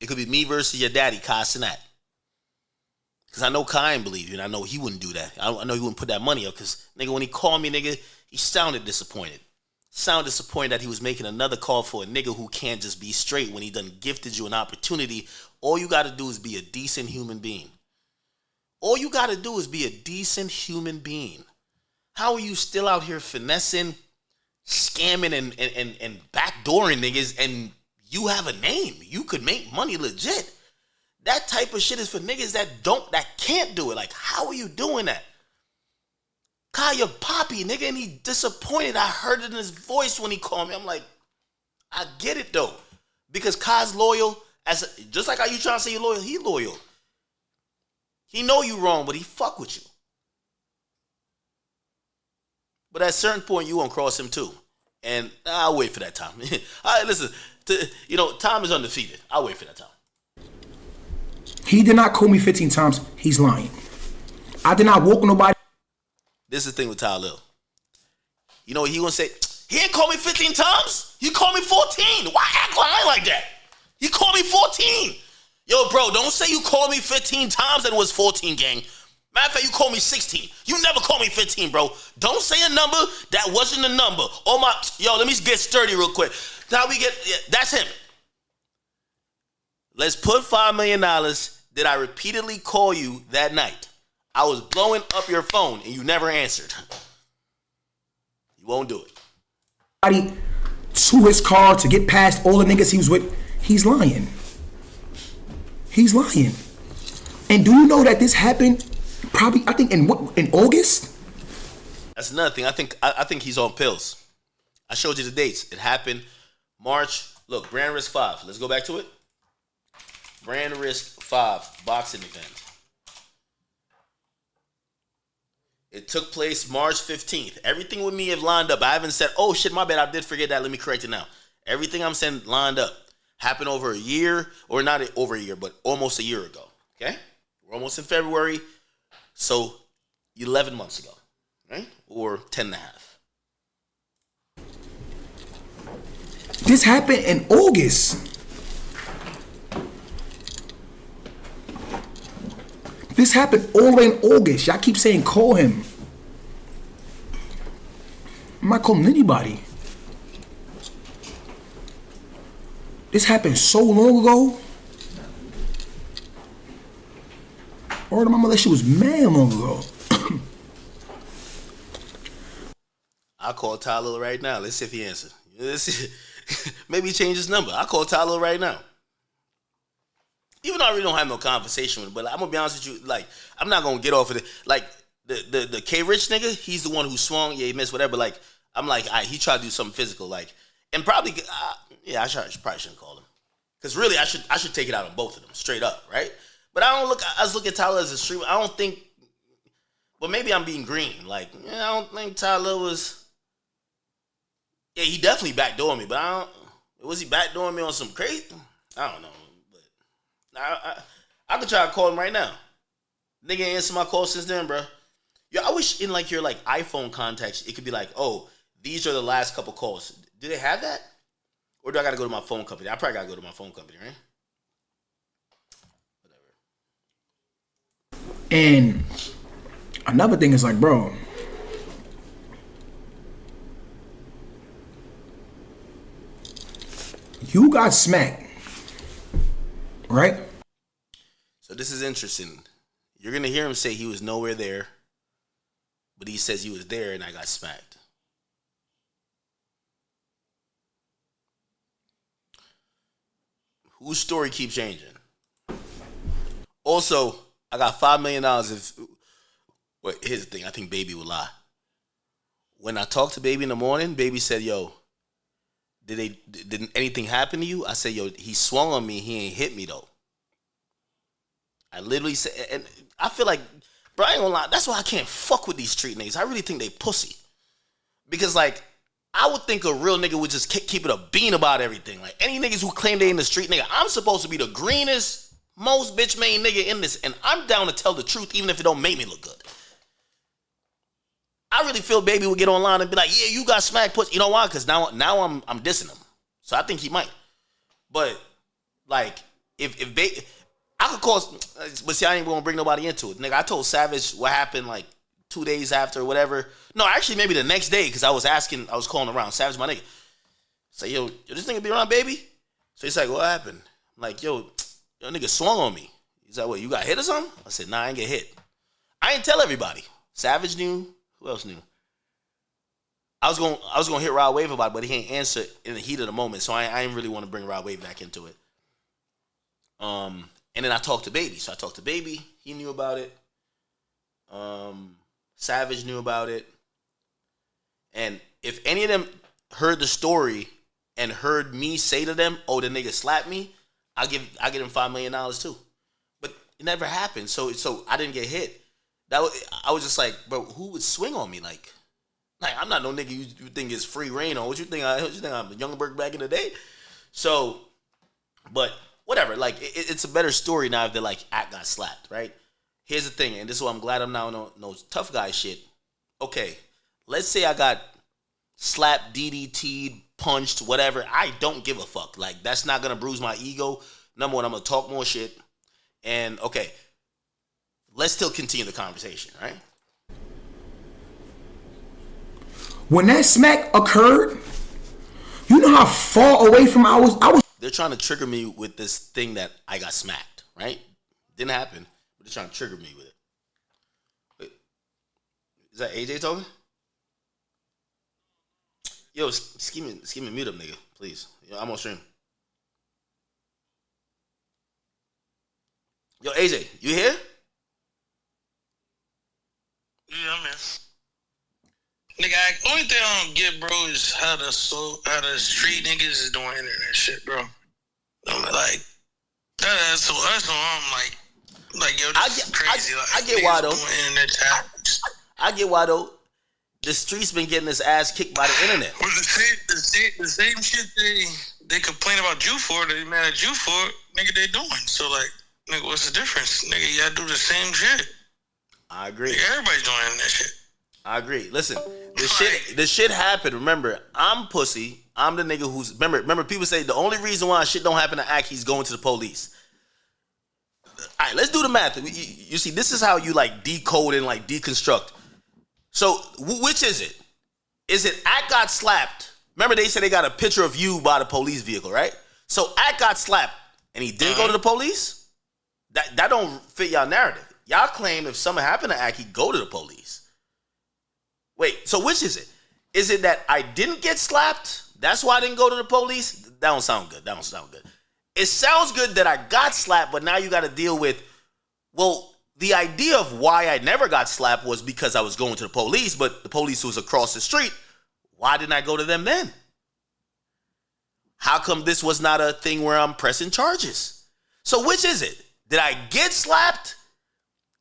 It could be me versus your daddy, Kai Sinat. Because I know Kai ain't believe you, and I know he wouldn't do that. I know he wouldn't put that money up, because, nigga, when he called me, nigga, he sounded disappointed. Sounded disappointed that he was making another call for a nigga who can't just be straight when he done gifted you an opportunity. All you got to do is be a decent human being. All you got to do is be a decent human being. How are you still out here finessing, scamming, and backdooring niggas, and you have a name? You could make money legit. That type of shit is for niggas that can't do it. Like, how are you doing that? Kai, your poppy, nigga, and he disappointed. I heard it in his voice when he called me. I'm like, I get it though. Because Kai's loyal, just like how you trying to say you're loyal, he loyal. He know you wrong, but he fuck with you. But at a certain point, you won't cross him too. And I'll wait for that time. All right, listen, time is undefeated. I'll wait for that time. He did not call me 15 times. He's lying. I did not walk nobody. This is the thing with Tylil. You know what he gonna say? He ain't called me 15 times. He called me 14. Why act like that? He called me 14. Yo, bro, don't say you called me 15 times and it was 14, gang. Matter of fact, you called me 16. You never called me 15, bro. Don't say a number that wasn't a number. Let me get sturdy real quick. That's him. Let's put $5 million. Did I repeatedly call you that night? I was blowing up your phone and you never answered. You won't do it. To his car to get past all the niggas he was with. He's lying. He's lying. And do you know that this happened probably, I think, in August? That's another thing. I think he's on pills. I showed you the dates. It happened March. Look, Brand Risk 5. Let's go back to it. Brand Risk 5 boxing event. It took place March 15th. Everything with me have lined up. I haven't said, oh shit, my bad, I did forget that. Let me correct it now. Everything I'm saying lined up. Happened over a year, or not over a year, but almost a year ago. Okay? We're almost in February. So 11 months ago. Right? Or 10 and a half. This happened in August. This happened all the way in August. Y'all keep saying call him. I'm not calling anybody. This happened so long ago. Or the mama, that shit was mad long ago. I'll call Tylil right now. Let's see if he answers. Maybe he changed his number. I'll call Tylil right now. Even though I really don't have no conversation with him, but I'm gonna be honest with you, like, I'm not gonna get off of it. Like, the K Rich nigga, he's the one who swung, yeah, he missed, whatever. Like, I'm like, he tried to do something physical, like, and probably, I probably shouldn't call him, because really, I should take it out on both of them, straight up, right? But I just look at Tylil as a streamer. I don't think, but maybe I'm being green. Like, I don't think Tylil was. Yeah, he definitely backdoored me, but was he backdooring me on some crazy? I don't know. I could try to call him right now. Nigga ain't answer my call since then, bro. Yo, I wish in like your like iPhone contacts, it could be like, oh, these are the last couple calls. Do they have that? Or do I gotta go to my phone company? I probably gotta go to my phone company, right? Whatever. And another thing is like, bro, you got smacked, right? So this is interesting. You're going to hear him say he was nowhere there, but he says he was there and I got smacked. Whose story keeps changing? Also, I got $5 million here's the thing. I think Baby will lie. When I talked to Baby in the morning, Baby said, yo, didn't anything happen to you? I said, yo, he swung on me. He ain't hit me, though. I literally said, and I feel like, bro, I ain't gonna lie. That's why I can't fuck with these street niggas. I really think they pussy. Because like, I would think a real nigga would just keep it a bean about everything. Like any niggas who claim they in the street, nigga, I'm supposed to be the greenest, most bitch made nigga in this, and I'm down to tell the truth even if it don't make me look good. I really feel Baby would get online and be like, yeah, you got smacked pussy. You know why? Because now I'm dissing him. So I think he might. But like, if Baby, I could call, but see, I ain't gonna bring nobody into it. Nigga, I told Savage what happened like 2 days after or whatever. No, actually maybe the next day, because I was calling around. Savage, my nigga. Say, yo, this nigga be around, Baby? So he's like, what happened? I'm like, yo, nigga swung on me. He's like, what, you got hit or something? I said, nah, I ain't get hit. I ain't tell everybody. Savage knew. Who else knew? I was gonna hit Rod Wave about it, but he ain't answer in the heat of the moment, so I ain't really want to bring Rod Wave back into it. And then I talked to Baby. So I talked to Baby. He knew about it. Savage knew about it. And if any of them heard the story and heard me say to them, "Oh, the nigga slapped me," I give him $5 million too. But it never happened. So I didn't get hit. I was just like, bro, who would swing on me? Like I'm not no nigga you think is free reign on. What you think I'm Youngberg back in the day? So, but whatever. Like it's a better story now if they're like Act got slapped, right? Here's the thing, and this is why I'm glad I'm now no tough guy shit. Okay, let's say I got slapped, DDT'd, punched, whatever. I don't give a fuck. Like that's not gonna bruise my ego. Number one, I'm gonna talk more shit. And okay. Let's still continue the conversation, right? When that smack occurred, you know how far away from I was. They're trying to trigger me with this thing that I got smacked, right? Didn't happen, but they're trying to trigger me with it. Wait, is that AJ talking? Yo, scheming, mute up, nigga, please. Yo, I'm on stream. Yo, AJ, you here? Yeah, man. Nigga, only thing I don't get, bro, is how the street niggas is doing internet shit, bro. I'm like, that's what I'm like, yo, this is crazy. I get why though. I get why though. The streets been getting his ass kicked by the internet. Well, the same shit they complain about you for, they mad at you for, nigga, they doing. So like, nigga, what's the difference? Nigga, you gotta do the same shit. I agree. Nigga, everybody's doing that shit. I agree. Listen, the shit happened. Remember, I'm pussy. I'm the nigga who's remember people say the only reason why shit don't happen to Ack, he's going to the police. All right, let's do the math. You see, this is how you like decode and like deconstruct. So, which is it? Is it Ack got slapped? Remember they said they got a picture of you by the police vehicle, right? So Ack got slapped and he didn't go to the police? That don't fit y'all narrative. Y'all claim if something happened to Ack, he'd go to the police. Wait, so which is it? Is it that I didn't get slapped? That's why I didn't go to the police? That don't sound good. It sounds good that I got slapped, but now you got to deal with, well, the idea of why I never got slapped was because I was going to the police, but the police was across the street. Why didn't I go to them then? How come this was not a thing where I'm pressing charges? So which is it? Did I get slapped?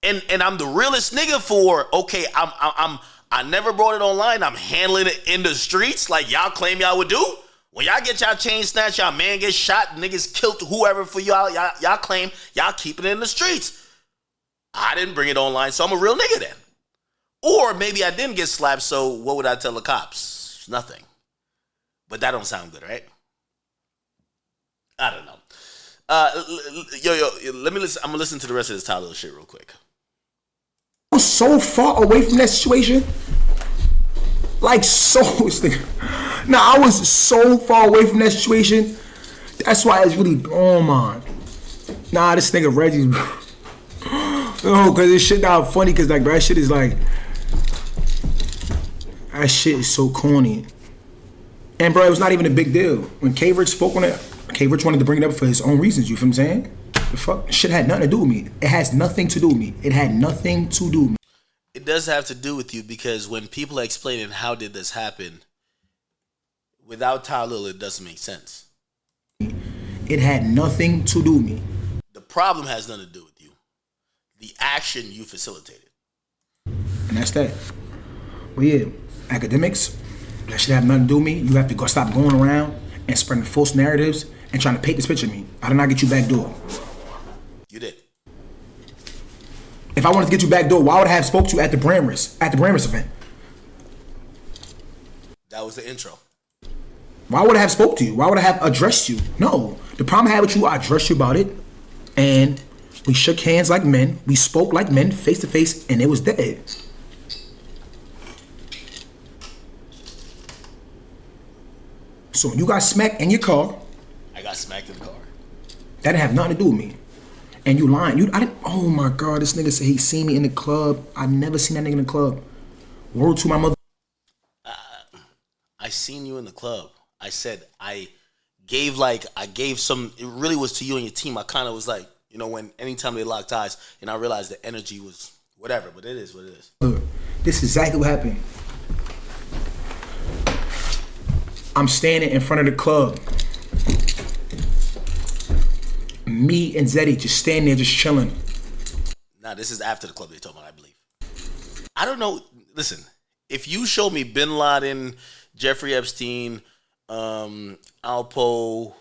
And I'm the realest nigga for, okay, I never brought it online. I'm handling it in the streets like y'all claim y'all would do. When y'all get y'all chain snatched, y'all man gets shot, niggas killed whoever for y'all claim y'all keep it in the streets. I didn't bring it online, so I'm a real nigga then. Or maybe I didn't get slapped, so what would I tell the cops? Nothing. But that don't sound good, right? I don't know. Let me listen. I'm gonna listen to the rest of this Tylil shit real quick. I was so far away from that situation. Like so. Nah, I was so far away from that situation. That's why it's really blowing mine. Nah, this nigga Reggie's. No, cause this shit not funny. Cause like that shit is like, that shit is so corny. And bro, it was not even a big deal when K-Rich spoke on it. K-Rich wanted to bring it up for his own reasons. You feel what I'm saying? The fuck, shit had nothing to do with me. It has nothing to do with me. It had nothing to do with me. It does have to do with you because when people are explaining how did this happen, without Tylil, it doesn't make sense. It had nothing to do with me. The problem has nothing to do with you. The action you facilitated. And that's that. Well, yeah, Akademiks, That shit have nothing to do with me. You have to go stop going around and spreading false narratives and trying to paint this picture of me. I did not get you backdoor. You did. If I wanted to get you backdoor, why would I have spoke to you at the Bramers event? That was the intro. Why would I have spoke to you? Why would I have addressed you? No. The problem I had with you, I addressed you about it, and we shook hands like men. We spoke like men, face to face, and it was dead. So when you got smacked in your car, I got smacked in the car. that didn't have nothing to do with me. And you lying. I didn't. Oh my God, this nigga said he seen me in the club. I never seen that nigga in the club. Word to my mother. I seen you in the club. I said I gave some. It really was to you and your team. I kind of was like, you know, when anytime they locked eyes, and I realized the energy was whatever. But it is what it is. Look, this is exactly what happened. I'm standing in front of the club. Me and Zeddy just standing there, just chilling. Nah, this is after the club they talking about, I believe. I don't know. Listen, if you show me Bin Laden, Jeffrey Epstein, Alpo,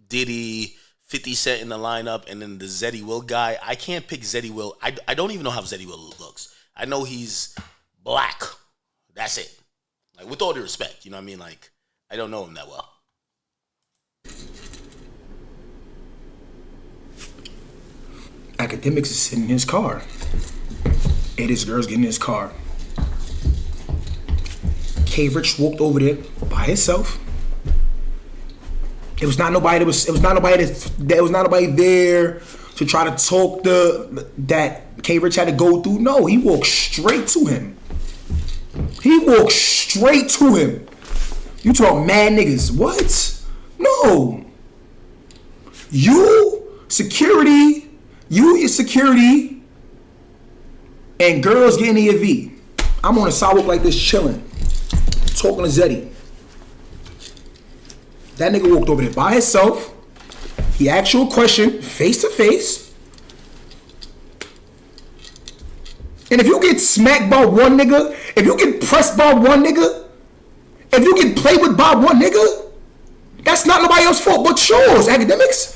Diddy, 50 Cent in the lineup, and then the Zeddy Will guy, I can't pick Zeddy Will. I don't even know how Zeddy Will looks. I know he's black. That's it. Like, with all due respect, you know what I mean? Like, I don't know him that well. Akademiks is sitting in his car. And his girl's getting in his car. K Rich walked over there by himself. It was not nobody there to try to talk that K Rich had to go through. No, he walked straight to him. You talk mad niggas. What? No. Your security, and girls getting the V. I'm on a sidewalk like this chilling, talking to Zeddy. That nigga walked over there by himself. He asked you a question face to face. And if you get smacked by one nigga, if you get pressed by one nigga, if you get played with by one nigga, that's not nobody else's fault but yours, Akademiks.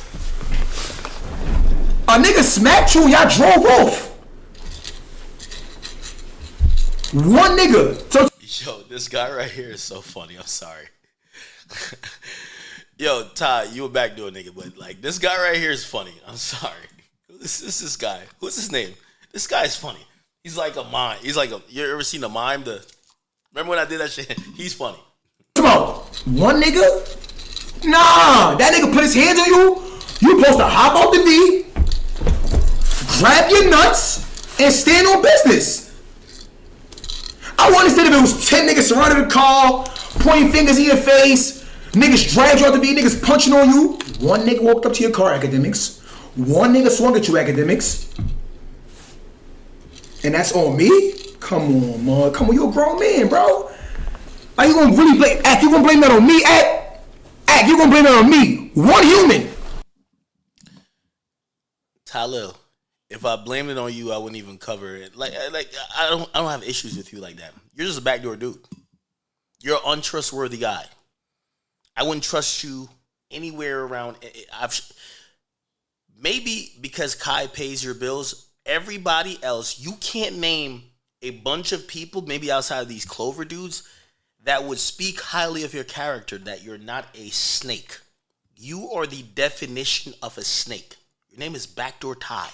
A nigga smacked you, y'all drove off. One nigga. Yo, this guy right here is so funny. I'm sorry. Yo, Ty, you a backdoor nigga, but like this guy right here is funny. I'm sorry. This guy. What's his name? This guy is funny. He's like a mime. You ever seen a mime? Remember when I did that shit? He's funny. Come on. One nigga? Nah, that nigga put his hands on you. You supposed to hop off the V, grab your nuts, and stand on business. I would understand if it was 10 niggas surrounding the car, pointing fingers in your face, niggas dragged you out the V, niggas punching on you. One nigga walked up to your car, Akademiks. One nigga swung at you, Akademiks. And that's on me? Come on, man. Come on, you a grown man, bro. Are you gonna really blame Ak? You gonna blame that on me, Ak? Ak, you gonna blame that on me? One human. Tylil, if I blamed it on you, I wouldn't even cover it. Like I don't have issues with you like that. You're just a backdoor dude. You're an untrustworthy guy. I wouldn't trust you anywhere around. Maybe because Kai pays your bills. Everybody else, you can't name a bunch of people, maybe outside of these Clover dudes, that would speak highly of your character, that you're not a snake. You are the definition of a snake. Your name is Backdoor Ty.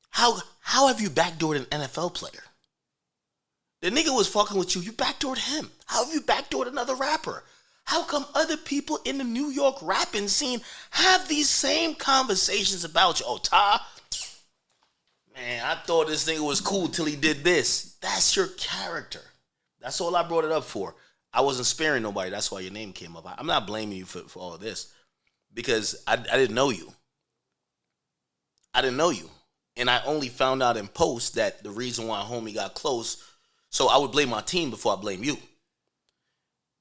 How have you backdoored an NFL player? The nigga was fucking with you. You backdoored him. How have you backdoored another rapper? How come other people in the New York rapping scene have these same conversations about you? Oh, Ty, man, I thought this nigga was cool till he did this. That's your character. That's all I brought it up for. I wasn't sparing nobody. That's why your name came up. I'm not blaming you for all of this because I didn't know you. I didn't know you. And I only found out in post that the reason why homie got close, so I would blame my team before I blame you.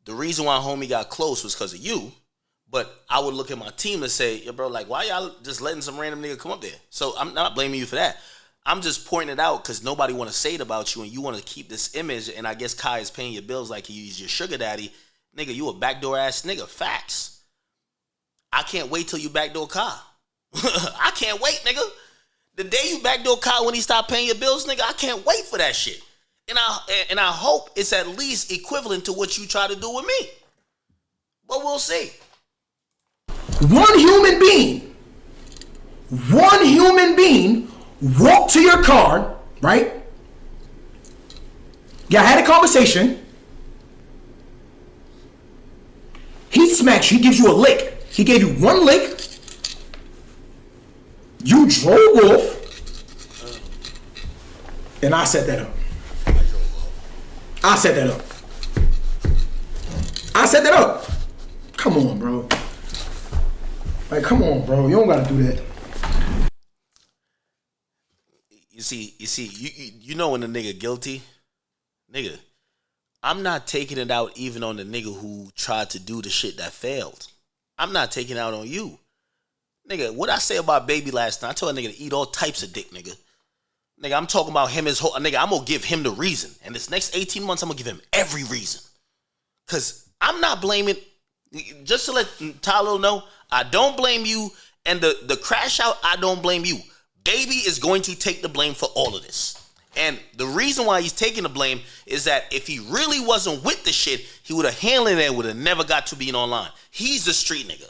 The reason why homie got close was because of you, but I would look at my team and say, yo, bro, like, why y'all just letting some random nigga come up there? So I'm not blaming you for that. I'm just pointing it out because nobody want to say it about you, and you want to keep this image. And I guess Kai is paying your bills like he's your sugar daddy, nigga. You a backdoor ass nigga. Facts. I can't wait till you backdoor Kai. I can't wait, nigga. The day you backdoor Kai when he stop paying your bills, nigga, I can't wait for that shit. And I hope it's at least equivalent to what you try to do with me. But we'll see. One human being walked to your car, right? Y'all had a conversation. He smacks you. He gives you a lick. He gave you one lick. You drove off. And I set that up. I set that up. Come on, bro. Like, come on, bro. You don't gotta do that. You see, you know when a nigga guilty, nigga. I'm not taking it out even on the nigga who tried to do the shit that failed. I'm not taking it out on you, nigga. What I say about Baby last night? I told a nigga to eat all types of dick, nigga. Nigga, I'm talking about him as whole. Nigga, I'm gonna give him the reason, and this next 18 months, I'm gonna give him every reason, cause I'm not blaming. Just to let Tylil know, I don't blame you, and the crash out, I don't blame you. Baby is going to take the blame for all of this. And the reason why he's taking the blame is that if he really wasn't with the shit, he would have handled it and would have never got to being online. He's a street nigga.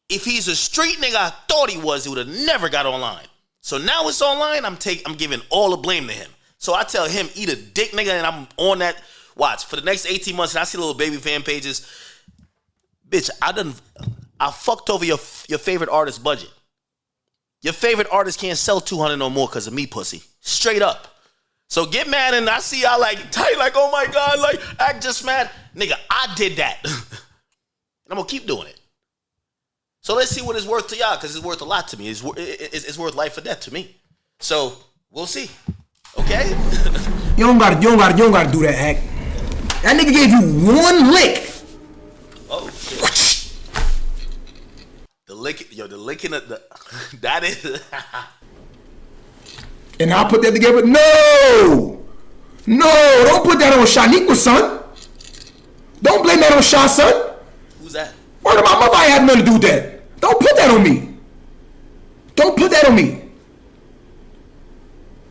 If he's a street nigga I thought he would have never got online. So now it's online, I'm giving all the blame to him. So I tell him, eat a dick, nigga, and I'm on that. Watch, for the next 18 months, and I see little Baby fan pages. Bitch, I fucked over your favorite artist's budget. Your favorite artist can't sell 200 no more because of me, pussy. Straight up. So get mad, and I see y'all like tight, like, oh my God, like, act just mad. Nigga, I did that. And I'm gonna keep doing it. So let's see what it's worth to y'all, because it's worth a lot to me. It's worth life or death to me. So we'll see. Okay? You don't gotta do that, act. That nigga gave you one lick. Oh shit. The licking of the that is And I'll put that together. No, don't put that on Shaniqua, son. Don't blame that on Sha, son. Who's that? Word of my mother, I had nothing to do with that. Don't put that on me. Don't put that on me.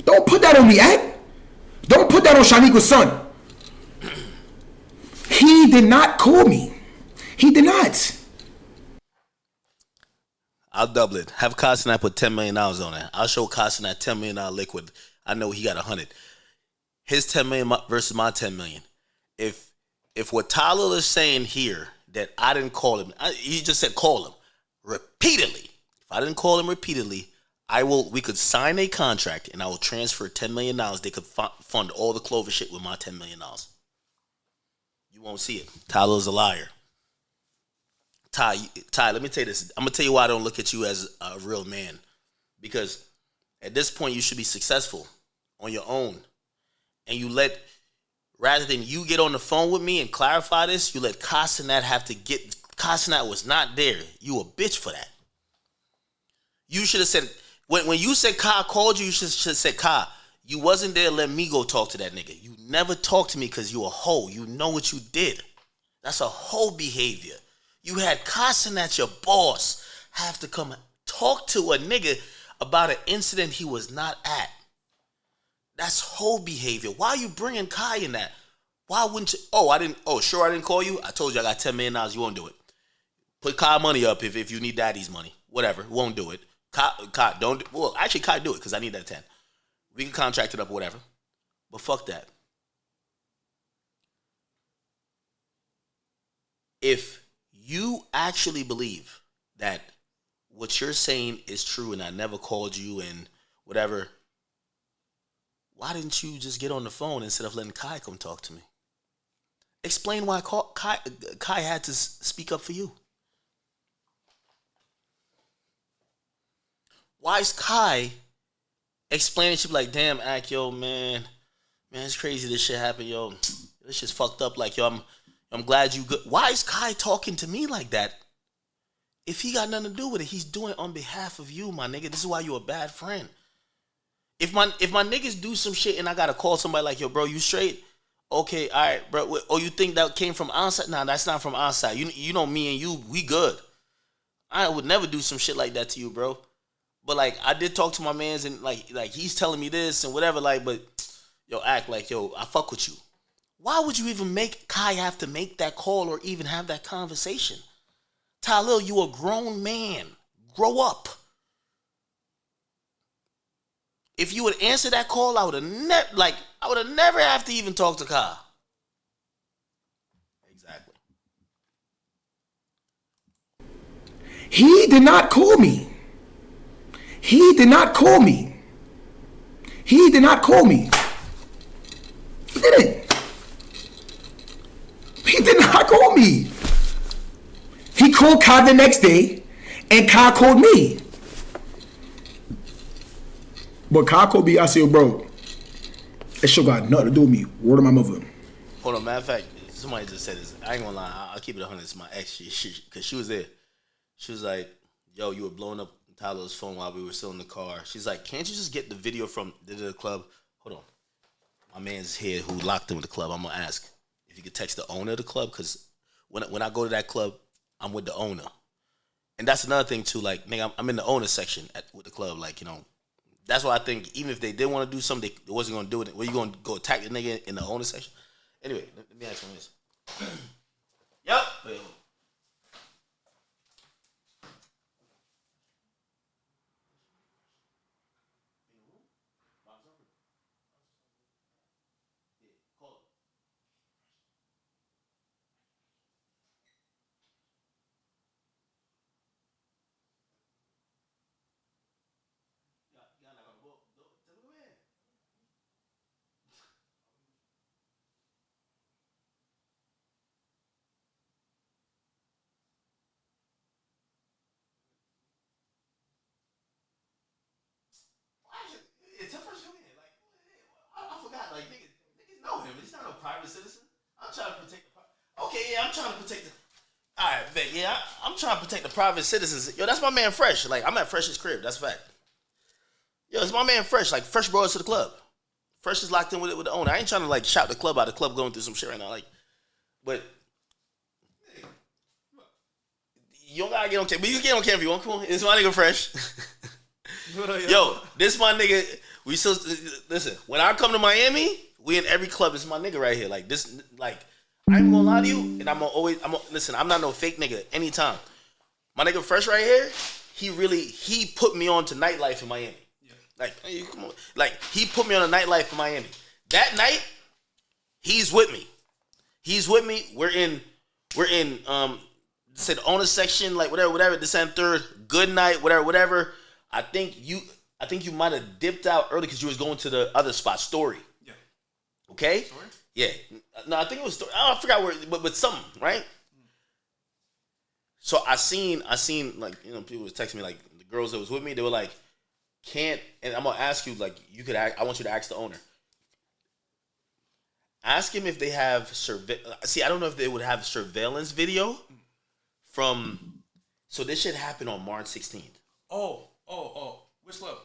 Don't put that on me, act. Don't put that on Shaniqua's son. He did not call me. He did not. I'll double it. Have Costin put $10 million on it. I'll show Costin that $10 million liquid. I know he got 100. His 10 million versus my 10 million. If what Tylil is saying here that I didn't call him, he just said call him repeatedly. If I didn't call him repeatedly, we could sign a contract and I will transfer $10 million. They could fund all the Clover shit with my $10 million. You won't see it. Tylil's a liar. Ty, let me tell you this. I'm going to tell you why I don't look at you as a real man. Because at this point, you should be successful on your own. And rather than you get on the phone with me and clarify this, you let Casanat Casanat was not there. You a bitch for that. You should have said, when you said Ka called you, you should have said, Ka, you wasn't there, let me go talk to that nigga. You never talked to me because you a hoe. You know what you did. That's a hoe behavior. You had Casanat, your boss, have to come talk to a nigga about an incident he was not at. That's hoe behavior. Why are you bringing Kai in that? Why wouldn't you? I didn't call you. I told you I got $10 million. You won't do it. Put Kai money up if you need daddy's money. Whatever. Won't do it. Kai, don't. Well, actually, Kai do it because I need that 10. We can contract it up or whatever. But fuck that. If you actually believe that what you're saying is true and I never called you and whatever, why didn't you just get on the phone instead of letting Kai come talk to me? Explain why Kai had to speak up for you. Why is Kai explaining shit like, damn, Ak, yo, man, it's crazy this shit happened, yo. This shit's fucked up. Like, yo, I'm glad you good. Why is Kai talking to me like that? If he got nothing to do with it, he's doing it on behalf of you, my nigga. This is why you're a bad friend. If my niggas do some shit and I gotta call somebody like, yo, bro, you straight? Okay, all right, bro. Oh, you think that came from outside? Nah, that's not from outside. You know me and you, we good. I would never do some shit like that to you, bro. But like, I did talk to my mans and like he's telling me this and whatever. Like, but yo, act like yo, I fuck with you. Why would you even make Kai have to make that call or even have that conversation? Tylil, you a grown man. Grow up. If you would answer that call, I would have never have to even talk to Kai. Exactly. He did not call me. He did not call me. He did not call me. He didn't. He did not call me. He called Kai the next day, and Kai called me. But Kai called me, I said, bro, that shit got nothing to do with me. Word of my mother. Hold on, matter of fact, somebody just said this. I ain't gonna lie, I'll keep it 100. It's my ex, because she was there. She was like, yo, you were blowing up Tyler's phone while we were still in the car. She's like, can't you just get the video from the club? Hold on. My man's here who locked in with the club. I'm gonna ask if you could text the owner of the club, because when I go to that club, I'm with the owner. And that's another thing too, like, nigga, I'm in the owner section with the club, like, you know. That's why I think even if they did want to do something, they wasn't going to do it. Where you going to go attack the nigga in the owner section? Anyway, let me ask you this. Yep. Wait, hold on. I forgot, like, niggas know him. He's not no private citizen. I'm trying to protect the okay, yeah, I'm trying to protect the alright, bet, yeah, I'm trying to protect the private citizens. Yo, that's my man Fresh. Like, I'm at Fresh's crib, that's a fact. Yo, it's my man Fresh. Like, Fresh brought us to the club. Fresh is locked in with the owner. I ain't trying to, like, shout the club out. The club going through some shit right now. Like, but you don't gotta get on camera. But you can get on camera if you want. Come on. It's my nigga Fresh. Yo, this my nigga. We still listen. When I come to Miami, we in every club. This is my nigga right here. Like this, like I ain't gonna lie to you, and listen. I'm not no fake nigga. Anytime, my nigga Fresh right here. He put me on to nightlife in Miami. Yeah. Like, hey, come on. Like he put me on a nightlife in Miami. That night, he's with me. He's with me. We're in said owner section, like whatever. This and third. Good night, whatever. I think you might have dipped out early because you was going to the other spot, Story. Yeah. Okay? Story? Yeah. No, I think it was Story. I forgot where, but something, right? So I seen like, you know, people was texting me, like, the girls that was with me, they were like, and I'm going to ask you, like, I want you to ask the owner. Ask him if they have I don't know if they would have surveillance video from, so this shit happened on March 16th. Oh. Which club?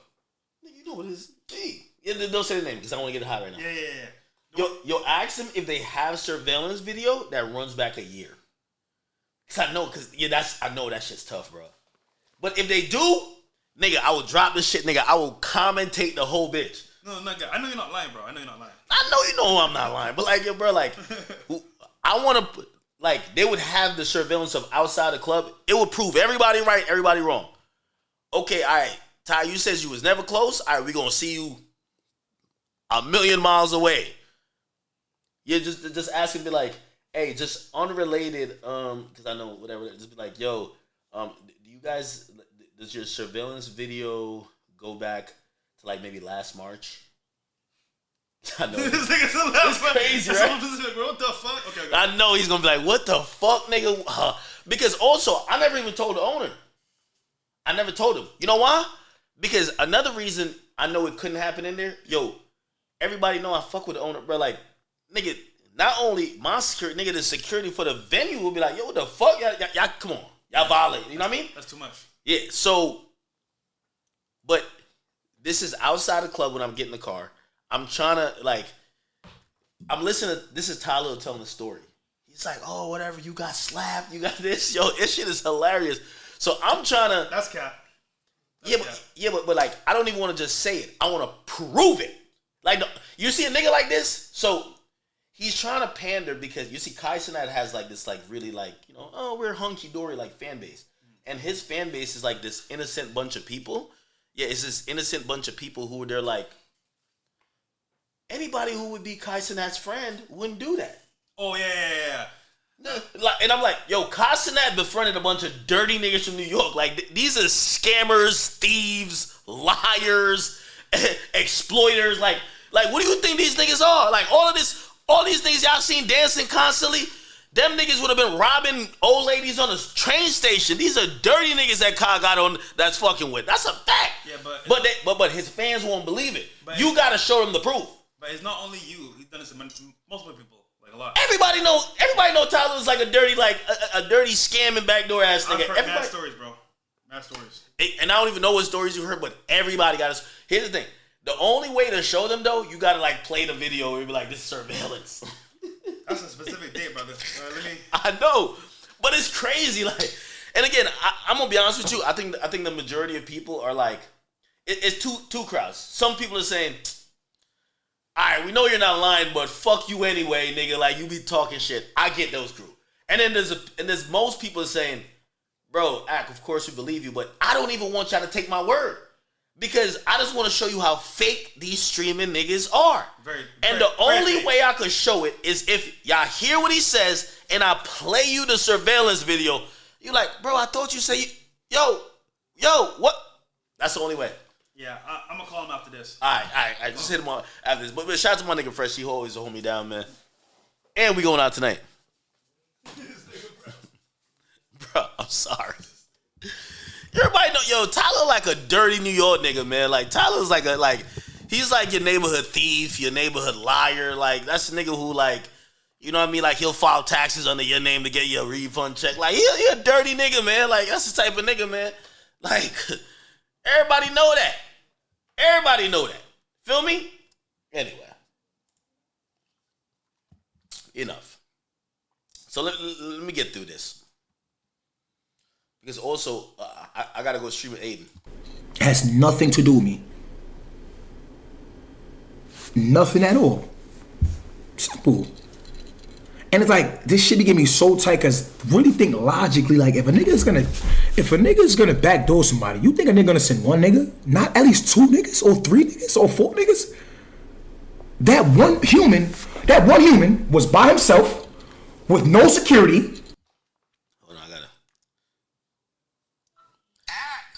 You know what it is. Hey. Yeah, don't say the name because I don't want to get it hot right now. Yeah. Yo, ask them if they have surveillance video that runs back a year. I know that shit's tough, bro. But if they do, nigga, I will drop this shit, nigga. I will commentate the whole bitch. No, not good. I know you're not lying, bro. I know you're not lying. I know you know I'm not lying, but like, yo, bro, like, I want to, like, they would have the surveillance of outside the club. It would prove everybody right, everybody wrong. Okay, all right. Ty, you says you was never close. All right, we gonna see you a million miles away. Yeah, just ask him, be like, hey, just unrelated, because I know whatever. Just be like, yo, do you guys? Does your surveillance video go back to like maybe last March? I know it's crazy, right? What the fuck? Okay. I know he's gonna be like, what the fuck, nigga? Because also, I never even told the owner. I never told him. You know why? Because another reason I know it couldn't happen in there, yo, everybody know I fuck with the owner, bro. Like, nigga, not only my security, nigga, the security for the venue will be like, yo, what the fuck? Y'all come on. Y'all violate. You know what I mean? That's too much. Yeah, so, but This is outside the club when I'm getting in the car. I'm trying to I'm listening to, this is Tylil telling the story. He's like, oh, whatever, you got slapped, you got this. Yo, this shit is hilarious. So I'm trying to. That's cap. But like, I don't even want to just say it. I want to prove it. Like, you see a nigga like this? So he's trying to pander because you see Kai Cenat has like this like really like, you know, oh, we're hunky-dory like fan base. And his fan base is like this innocent bunch of people. Yeah, it's this innocent bunch of people who they're like, anybody who would be Kai Cenat's friend wouldn't do that. Oh, yeah. And I'm like, yo, Kai Cenat befriended a bunch of dirty niggas from New York. Like, these are scammers, thieves, liars, exploiters. Like, what do you think these niggas are? Like, all these niggas y'all seen dancing constantly, them niggas would have been robbing old ladies on a train station. These are dirty niggas that Kai got on that's fucking with. That's a fact. Yeah, but his fans won't believe it. You gotta show them the proof. But it's not only you. He's done this to multiple people. Like a lot. Everybody know Tyler is like a dirty, a dirty scamming backdoor ass nigga. I've heard mad stories, bro. Mad stories. And I don't even know what stories you heard, but everybody got us. Here's the thing. The only way to show them though, you gotta like play the video and be like, this is surveillance. That's a specific date, brother. I know, but it's crazy. Like, and again, I'm gonna be honest with you. I think the majority of people are like, it's two crowds. Some people are saying, all right, we know you're not lying, but fuck you anyway, nigga. Like, you be talking shit. I get those crew. And then there's most people saying, bro, of course we believe you, but I don't even want y'all to take my word. Because I just want to show you how fake these streaming niggas are. And the only way I could show it is if y'all hear what he says and I play you the surveillance video. You like, bro, I thought you said, yo, what? That's the only way. Yeah, I'm going to call him after this. All right. Just hit him on after this. But shout out to my nigga Fresh. He always hold me down, man. And we going out tonight. Bro, I'm sorry. Everybody know, yo, Tyler like a dirty New York nigga, man. Like, Tyler's he's like your neighborhood thief, your neighborhood liar. Like, that's a nigga who, like, you know what I mean? Like, he'll file taxes under your name to get your refund check. Like, he a dirty nigga, man. Like, that's the type of nigga, man. Like, everybody know that. Everybody know that. Feel me? Anyway. Enough. So let me get through this. Because also, I gotta go stream with Aiden. It has nothing to do with me. Nothing at all. Simple. And it's like, this shit be getting me so tight because really think logically, like if a nigga's gonna backdoor somebody, you think a nigga gonna send one nigga? Not at least two niggas or three niggas or four niggas? That one human was by himself with no security.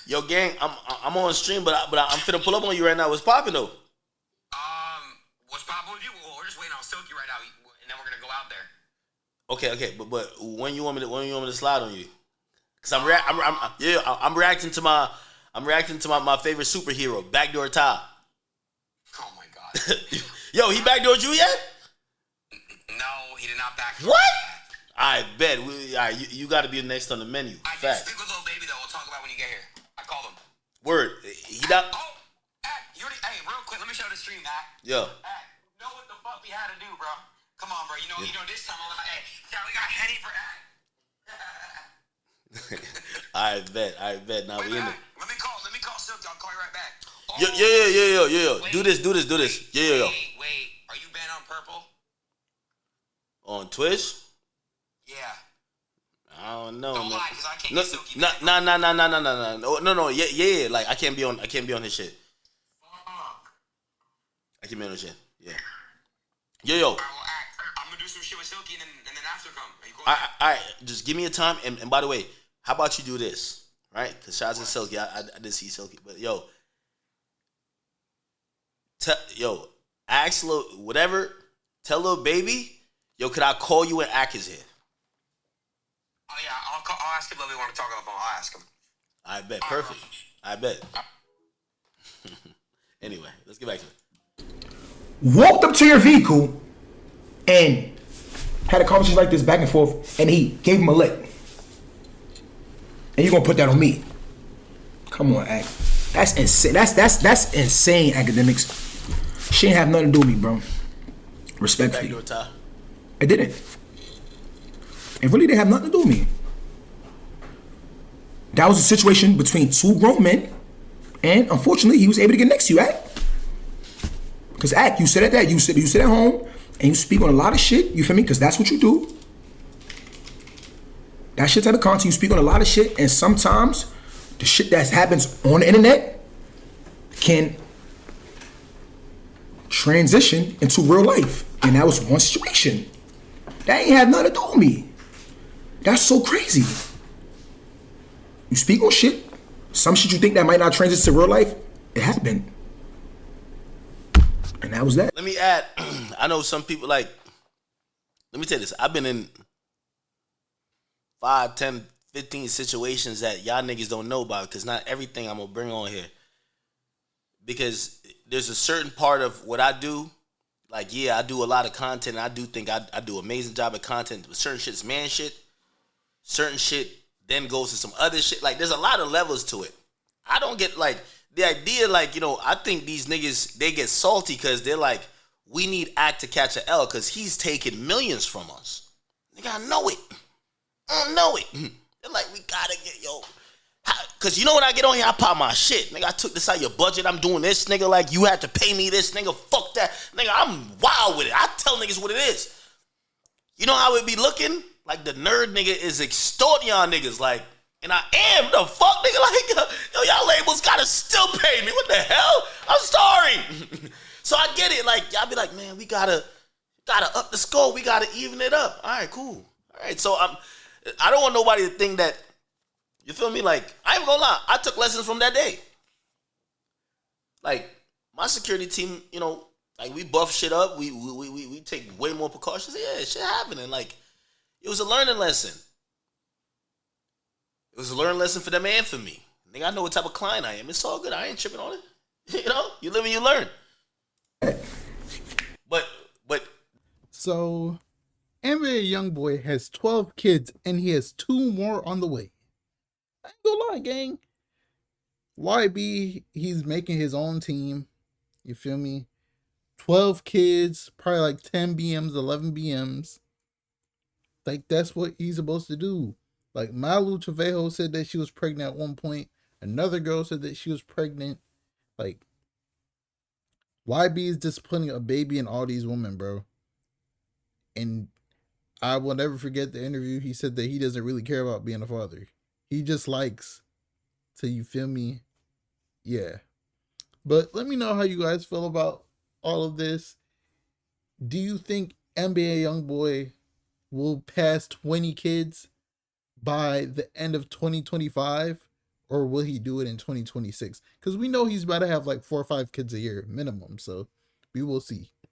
Yo, gang, I'm on stream, but I'm finna pull up on you right now. What's poppin' though? What's poppin' with you? Well, we're just waiting on Silky right now, and then we're gonna go out there. Okay, but when you want me to slide on you? Cause I'm reacting to my favorite superhero, Backdoor Ty. Oh my god. Yo, he backdoored you yet? No, he did not backdoor. What? I bet. You got to be next on the menu. I can speak with little baby though. We'll talk about when you get here. I called him. Word. He not. Oh, hey, real quick, let me show the stream, Ack. Yo. Ack, know what the fuck we had to do, bro? Come on, bro. You know this time. Hey, we got Henny for Ack. I bet. Now we in it. Let me call Silky. I'll call you right back. Oh, Yo. Wait, Do this. Yo. Wait. Are you banned on Purple? On Twitch? Yeah. I don't know, Don't man. lie, because I can't get Silky. No. Yeah. Like I can't be on his shit. I can't be on his shit. Yeah. Yo. All right, well, I'm gonna do some shit with Silky and then after come. Are you cool? All right. Just give me a time. And by the way, how about you do this? Right? Because shout out to Silky. I did see Silky, but yo, ask whatever. Tell little baby, yo, could I call you when Ack is here? Oh yeah, I'll ask him if we want to talk on the phone. I'll ask him. I bet. Perfect. I bet. Anyway, let's get back to it. Walked up to your vehicle and had a conversation like this back and forth, and he gave him a lick. And you're gonna put that on me? Come on, Ack. That's insane. That's insane, academics. She ain't have nothing to do with me, bro. Respectfully. Backdoor Ty. It didn't. It really didn't have nothing to do with me. That was a situation between two grown men, and unfortunately, he was able to get next to you, Act. Because Act, you sit at that, you sit at home, and you speak on a lot of shit. You feel me? Because that's what you do. That shit type of content. You speak on a lot of shit, and sometimes the shit that happens on the internet can transition into real life. And that was one situation. That ain't have nothing to do with me. That's so crazy. You speak on shit, some shit you think that might not transition to real life, it happened. And that was that. Let me add, I know some people like, let me tell you this. I've been in 5, 10, 15 situations that y'all niggas don't know about, because not everything I'm going to bring on here. Because there's a certain part of what I do, like, yeah, I do a lot of content, and I do think I do an amazing job at content, but certain shit's man shit, certain shit then goes to some other shit. Like, there's a lot of levels to it. I don't get, like, the idea, like, you know, I think these niggas, they get salty because they're like, we need Act to catch an L because he's taking millions from us. Nigga, I know it. I don't know it. They're like, we gotta get, yo. Because you know when I get on here, I pop my shit. Nigga, I took this out of your budget. I'm doing this, nigga. Like, you had to pay me this, nigga. Fuck that. Nigga, I'm wild with it. I tell niggas what it is. You know how it be looking? Like, the nerd nigga is extorting y'all niggas. Like, and I am the fuck, nigga. Like, yo, y'all labels gotta still pay me. What the hell? I'm sorry. So I get it. Like, y'all be like, man, we gotta up the score. We gotta even it up. All right, cool. All right, so I don't want nobody to think that, you feel me? Like, I ain't gonna lie, I took lessons from that day. Like, my security team, you know, like, we buff shit up. We take way more precautions. Yeah, shit happening. Like, it was a learning lesson. It was a learning lesson for them and for me. Nigga, I know what type of client I am. It's all good. I ain't tripping on it. You know, you live and you learn. But So, NBA YoungBoy has 12 kids and he has 2 more on the way. I ain't gonna lie, gang. YB, he's making his own team. You feel me? 12 kids, probably like 10 BMs, 11 BMs. Like, that's what he's supposed to do. Like, Malu Trevejo said that she was pregnant at one point. Another girl said that she was pregnant. Like, YB is disciplining a baby and all these women, bro. And I will never forget the interview. He said that he doesn't really care about being a father. He just likes to, you feel me? Yeah. But let me know how you guys feel about all of this. Do you think NBA YoungBoy will pass 20 kids by the end of 2025? Or will he do it in 2026? Because we know he's about to have like 4 or 5 kids a year minimum. So we will see.